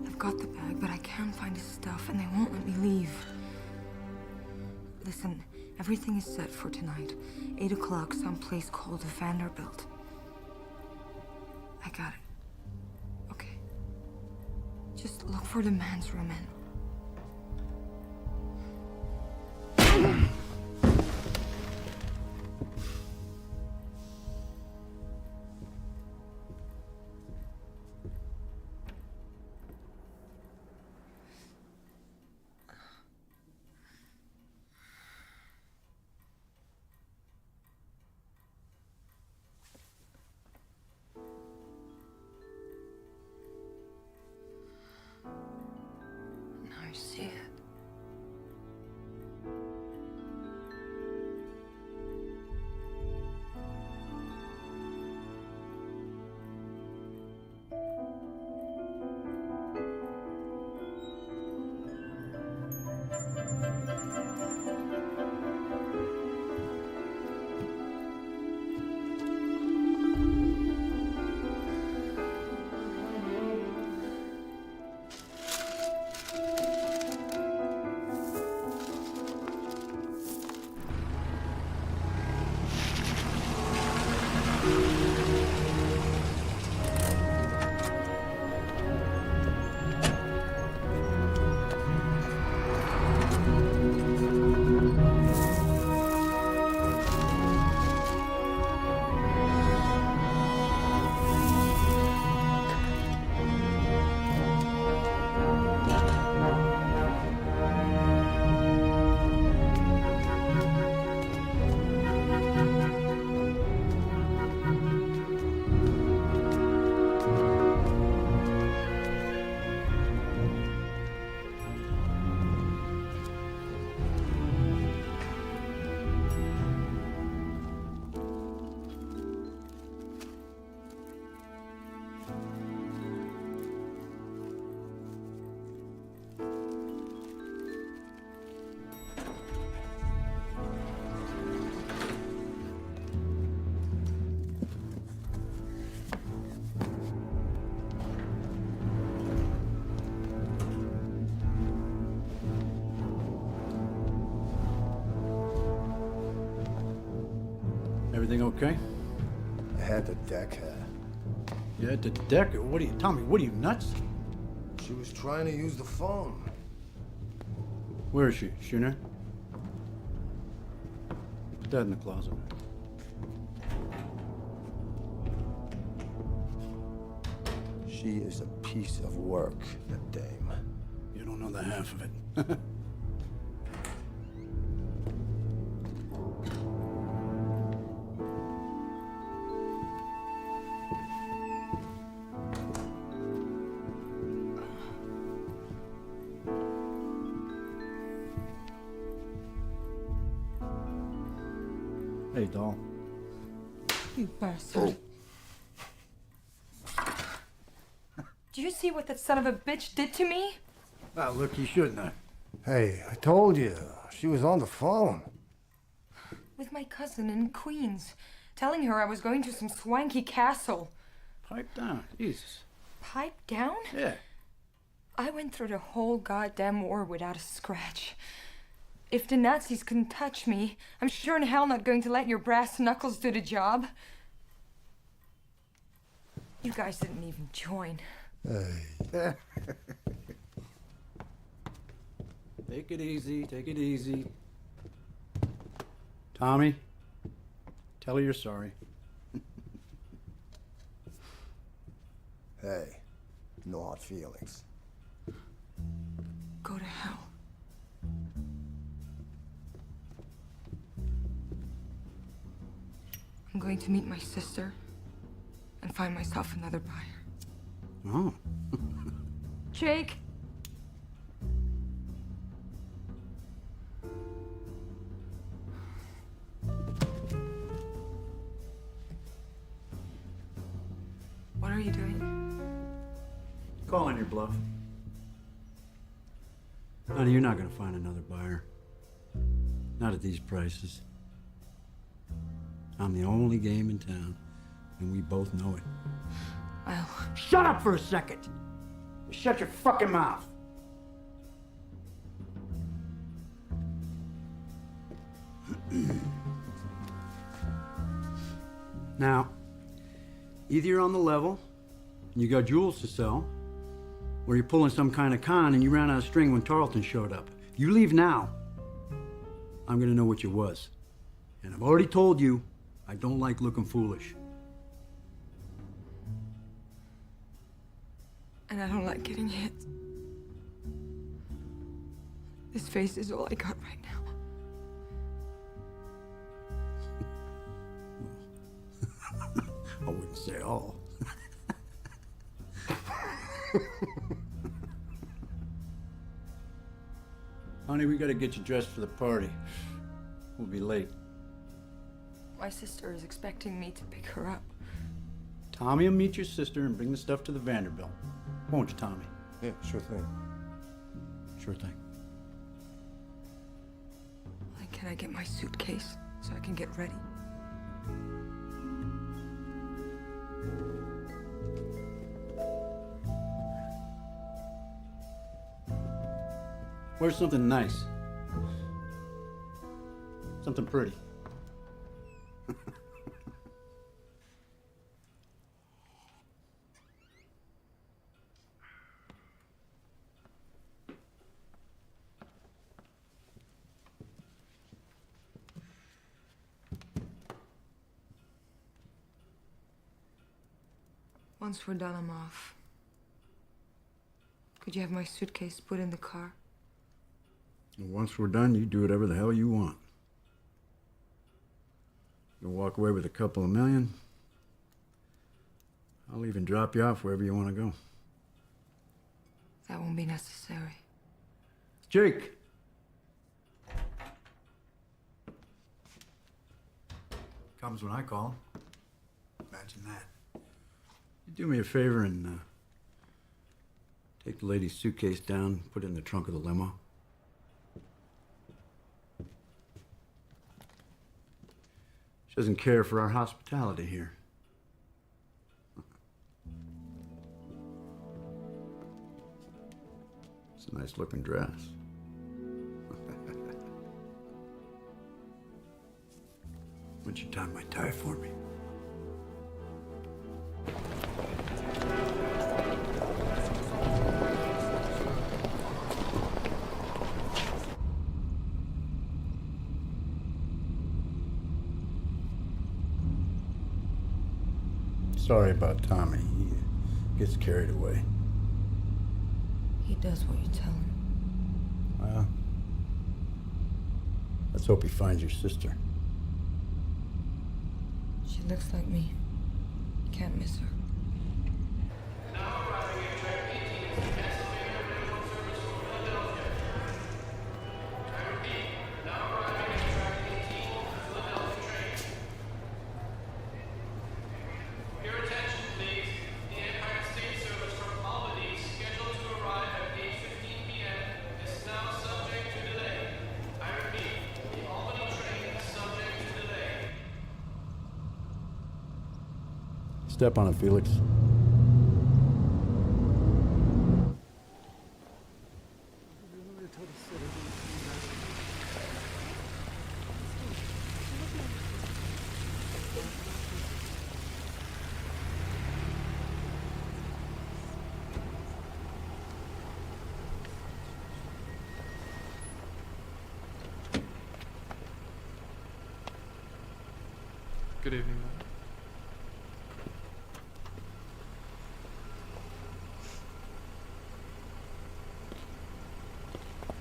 I've got the bag, but I can't find his stuff, and they won't let me leave. Listen, everything is set for tonight. 8 o'clock, someplace called Vanderbilt. I got it. Okay. Just look for the man's room and... see it. Everything okay? I had to deck her. You had to deck her? What are you, Tommy, what are you, nuts? She was trying to use the phone. Where is she? Is she in there? Put that in the closet. She is a piece of work, that dame. You don't know the half of it. Hey, doll. You bastard. Do you see what that son of a bitch did to me? Ah, look, you shouldn't have. Hey, I told you. She was on the phone. With my cousin in Queens, telling her I was going to some swanky castle. Pipe down, Jesus. Pipe down? Yeah. I went through the whole goddamn war without a scratch. If the Nazis couldn't touch me, I'm sure in hell not going to let your brass knuckles do the job. You guys didn't even join. Hey. Take it easy, take it easy. Tommy, tell her you're sorry. Hey, no hard feelings. Go to hell. I'm going to meet my sister and find myself another buyer. Oh. Jake! What are you doing? Calling your bluff. Honey, you're not gonna find another buyer. Not at these prices. I'm the only game in town, and we both know it. Well... Shut up for a second! Shut your fucking mouth! Now, either you're on the level, and you got jewels to sell, or you're pulling some kind of con and you ran out of string when Tarleton showed up. You leave now, I'm gonna know what you was. And I've already told you, I don't like looking foolish. And I don't like getting hit. This face is all I got right now. I wouldn't say all. Honey, we gotta get you dressed for the party. We'll be late. My sister is expecting me to pick her up. Tommy will meet your sister and bring the stuff to the Vanderbilt. Won't you, Tommy? Yeah, sure thing. Sure thing. Like, can I get my suitcase so I can get ready? Where's something nice? Something pretty. Once we're done, I'm off. Could you have my suitcase put in the car? And once we're done, you do whatever the hell you want. You'll walk away with a couple of million. I'll even drop you off wherever you want to go. That won't be necessary. Jake! Comes when I call. Imagine that. You do me a favor and take the lady's suitcase down, put it in the trunk of the limo. She doesn't care for our hospitality here. It's a nice looking dress. When'd you tie my tie for me. Sorry about Tommy. He gets carried away. He does what you tell him. Well, let's hope he finds your sister. She looks like me. Can't miss her. Step on it, Felix. Good evening, man.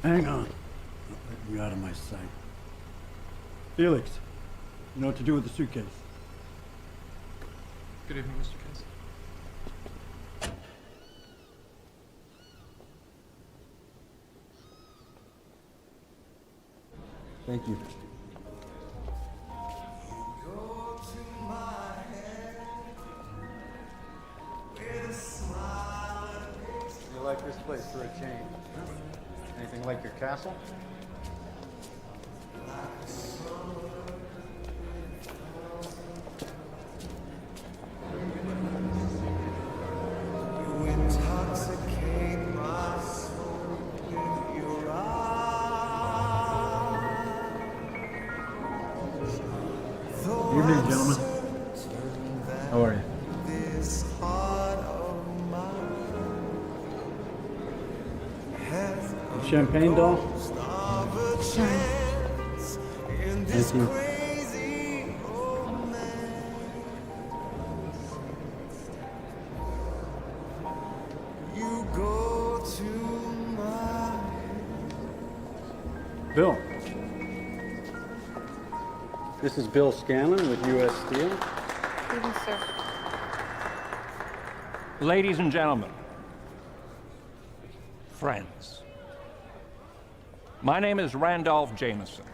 Hang on. Don't let me out of my sight. Felix, you know what to do with the suitcase. Good evening, Mr. Casey. Thank you. You like this place for a change? Anything like your castle? Evening, gentlemen. How are you? Champagne doll? Thank you. Bill. This is Bill Scanlon with U.S. Steel. Evening, sir. Ladies and gentlemen, friends, my name is Randolph Jameson.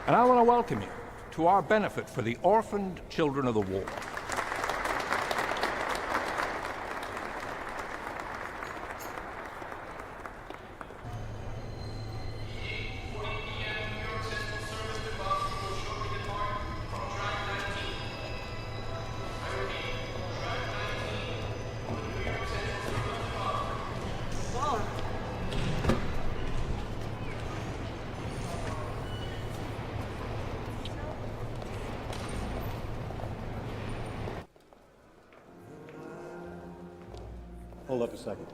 And I want to welcome you to our benefit for the orphaned children of the war. Hold up a second.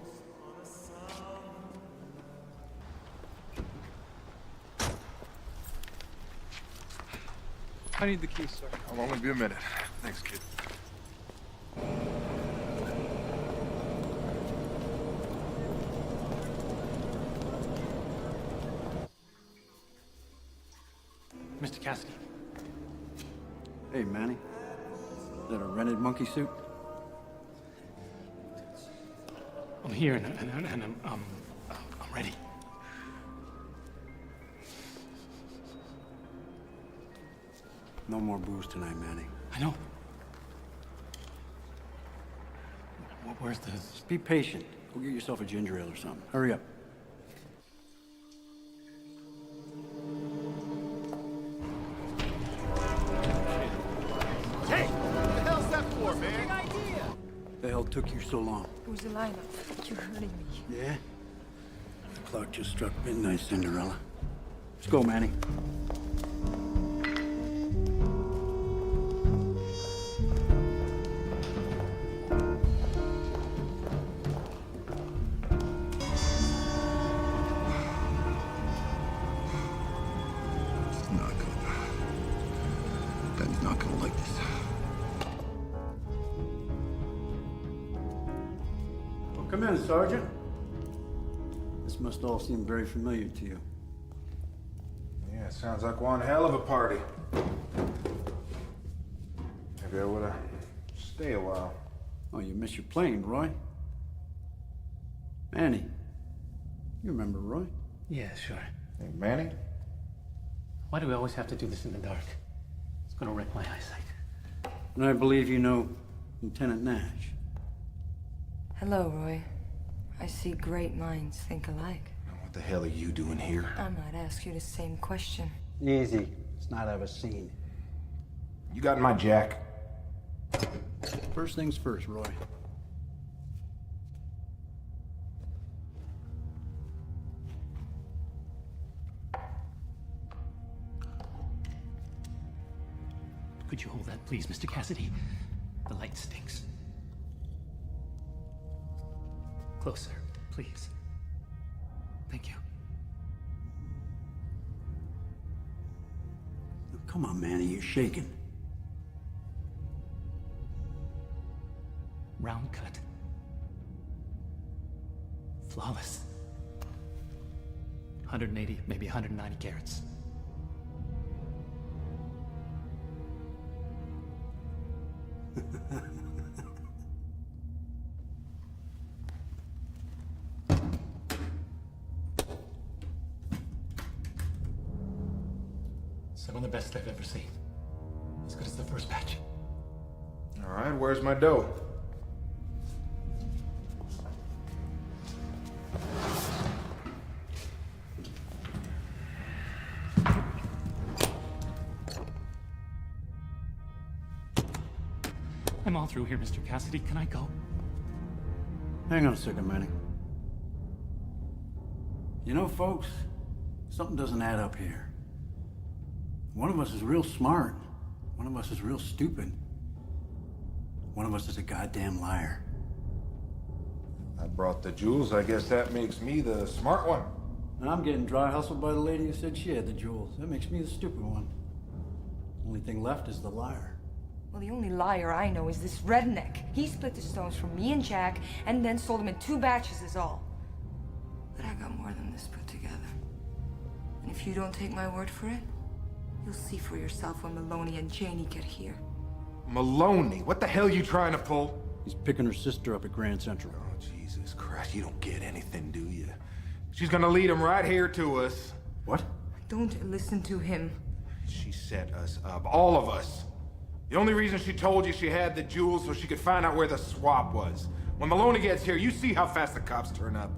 I need the keys, sir. I'll only be a minute. Thanks, kid. Mr. Cassidy. Hey, Manny. Is that a rented monkey suit? I'm here and I'm ready. No more booze tonight, Manny. I know. Where's the... Just be patient. Go get yourself a ginger ale or something. Hurry up. Hey! What the hell's that for, man? Big idea! The hell took you so long? It was a lineup. You're hurting me. Yeah? The clock just struck midnight, Cinderella. Let's go, Manny. Come in, Sergeant. This must all seem very familiar to you. Yeah, sounds like one hell of a party. Maybe I oughta stay a while. Oh, you missed your plane, Roy. Manny. You remember Roy? Yeah, sure. Hey, Manny? Why do we always have to do this in the dark? It's gonna wreck my eyesight. And I believe you know Lieutenant Nash. Hello, Roy. I see great minds think alike. What the hell are you doing here? I might ask you the same question. Easy. Let's not have a scene. You got my Jack. First things first, Roy. Could you hold that, please, Mr. Cassidy? The light stinks. Closer, please. Thank you. Come on, Manny, you're shaking. Round cut. Flawless. 180, maybe 190 carats. Some of the best I've ever seen. As good as the first batch. All right, where's my dough? I'm all through here, Mr. Cassidy. Can I go? Hang on a second, Manny. You know, folks, something doesn't add up here. One of us is real smart. One of us is real stupid. One of us is a goddamn liar. I brought the jewels. I guess that makes me the smart one. And I'm getting dry hustled by the lady who said she had the jewels. That makes me the stupid one. Only thing left is the liar. Well, the only liar I know is this redneck. He split the stones from me and Jack, and then sold them in 2 batches is all. But I got more than this put together. And if you don't take my word for it, you'll see for yourself when Maloney and Janie get here. Maloney? What the hell are you trying to pull? He's picking her sister up at Grand Central. Oh, Jesus Christ, you don't get anything, do you? She's gonna lead him right here to us. What? Don't listen to him. She set us up, all of us. The only reason she told you she had the jewels so she could find out where the swap was. When Maloney gets here, you see how fast the cops turn up.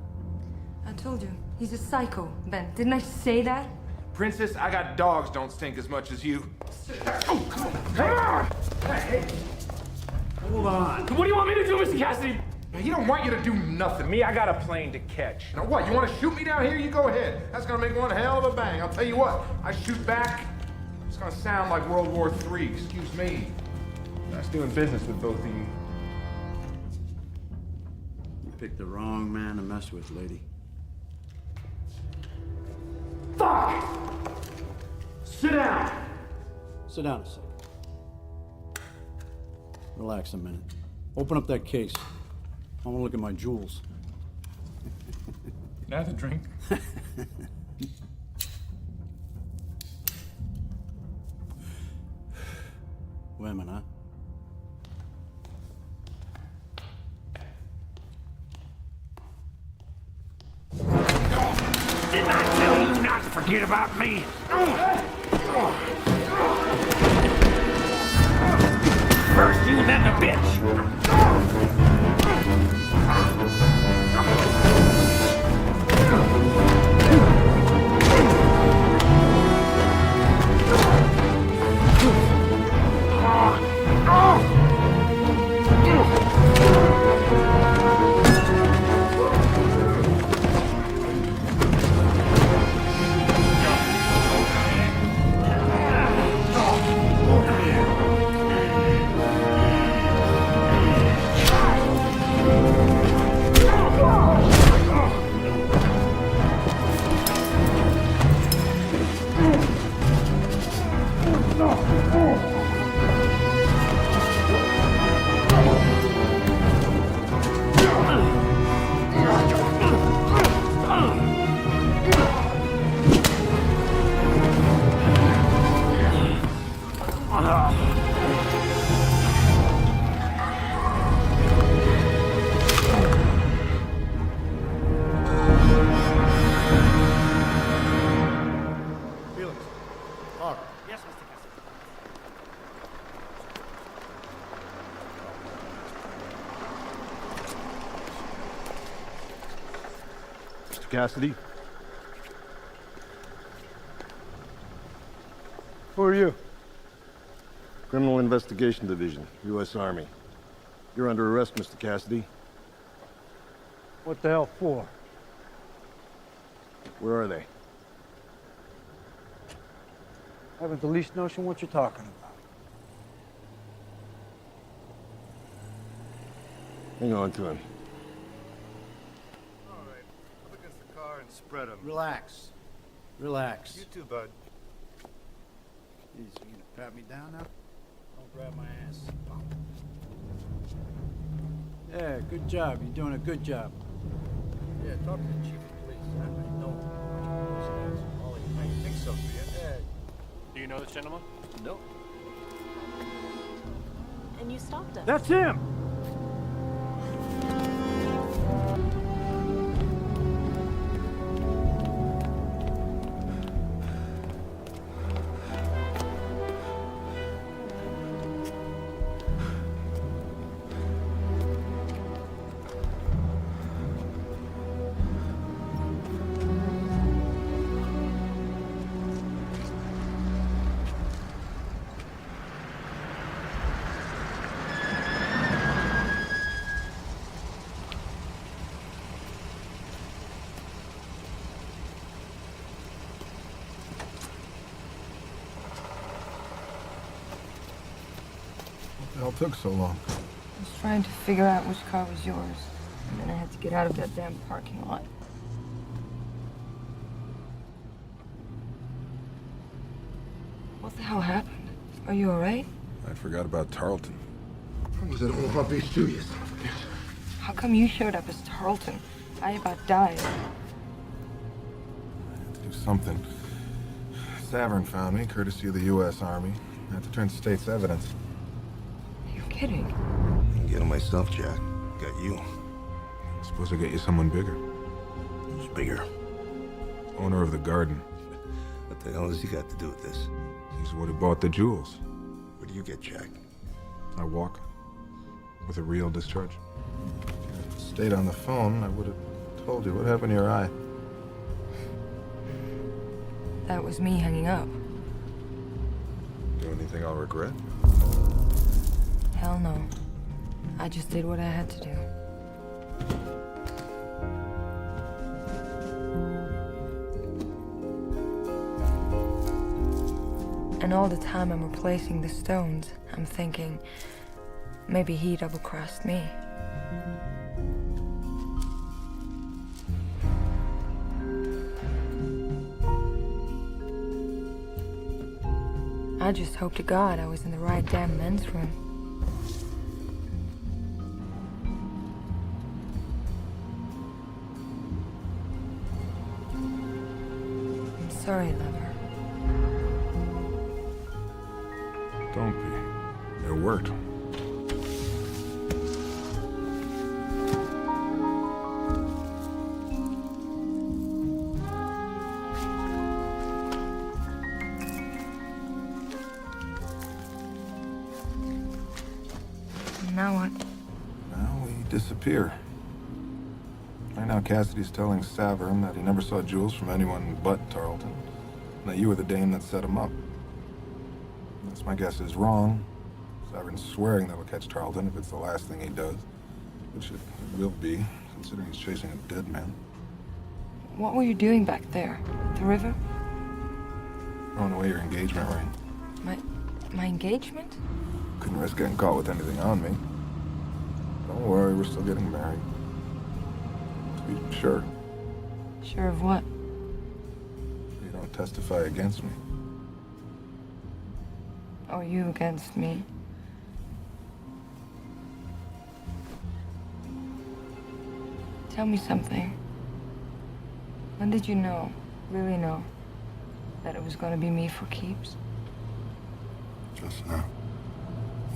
I told you, he's a psycho, Ben. Didn't I say that? Princess, I got dogs don't stink as much as you. Oh, come on. Come on! Hey. Hold on. What do you want me to do, Mr. Cassidy? He don't want you to do nothing. Me, I got a plane to catch. Now what, you want to shoot me down here? You go ahead. That's gonna make one hell of a bang. I'll tell you what, I shoot back, it's gonna sound like World War III, excuse me. Nice doing business with both of you. You picked the wrong man to mess with, lady. Fuck! Sit down! Sit down a second. Relax a minute. Open up that case. I want to look at my jewels. Can I have a drink? Women, huh? Didn't I tell you not to forget about me? First you, then the bitch. Cassidy. Who are you? Criminal Investigation Division, U.S. Army. You're under arrest, Mr. Cassidy. What the hell for? Where are they? I haven't the least notion what you're talking about. Hang on to him. All right, up against the car and spread them. Relax. Relax. You too, bud. Jeez, you gonna pat me down now? Don't grab my ass. Yeah, good job. You're doing a good job. Yeah, talk to the chief of police. I know. Ollie, I think so, yeah. Do you know this gentleman? No. And you stopped us. That's him! What the hell took so long? I was trying to figure out which car was yours, and then I had to get out of that damn parking lot. What the hell happened? Are you alright? I forgot about Tarleton. What was it all about these two, you son of a bitch? How come you showed up as Tarleton? I about died. Do something. Savern found me, courtesy of the U.S. Army. I had to turn state's evidence. Are you kidding? I didn't get him myself, Jack. Got you. Supposed to get you someone bigger. Who's bigger? Owner of the garden. What the hell has he got to do with this? He's the one who bought the jewels. What do you get, Jack? I walk. With a real discharge. If you had stayed on the phone, I would have told you what happened to your eye. That was me hanging up. Do anything I'll regret? Hell no. I just did what I had to do. And all the time I'm replacing the stones, I'm thinking, maybe he double-crossed me. I just hope to God I was in the right damn men's room. I'm sorry, lover. Don't be. It worked. Now what? Now we disappear. Right now, Cassidy's telling Savern that he never saw jewels from anyone but Tarleton, and that you were the dame that set him up. Unless my guess is wrong, Savern's swearing that we'll catch Tarleton if it's the last thing he does, which it will be, considering he's chasing a dead man. What were you doing back there? At the river? Throwing away your engagement ring. My engagement? Couldn't risk getting caught with anything on me. Don't worry, we're still getting married. To be sure. Sure of what? You don't testify against me. Or you against me? Tell me something. When did you know, really know, that it was going to be me for keeps? Just now.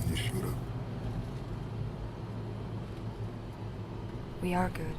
You should have. We are good.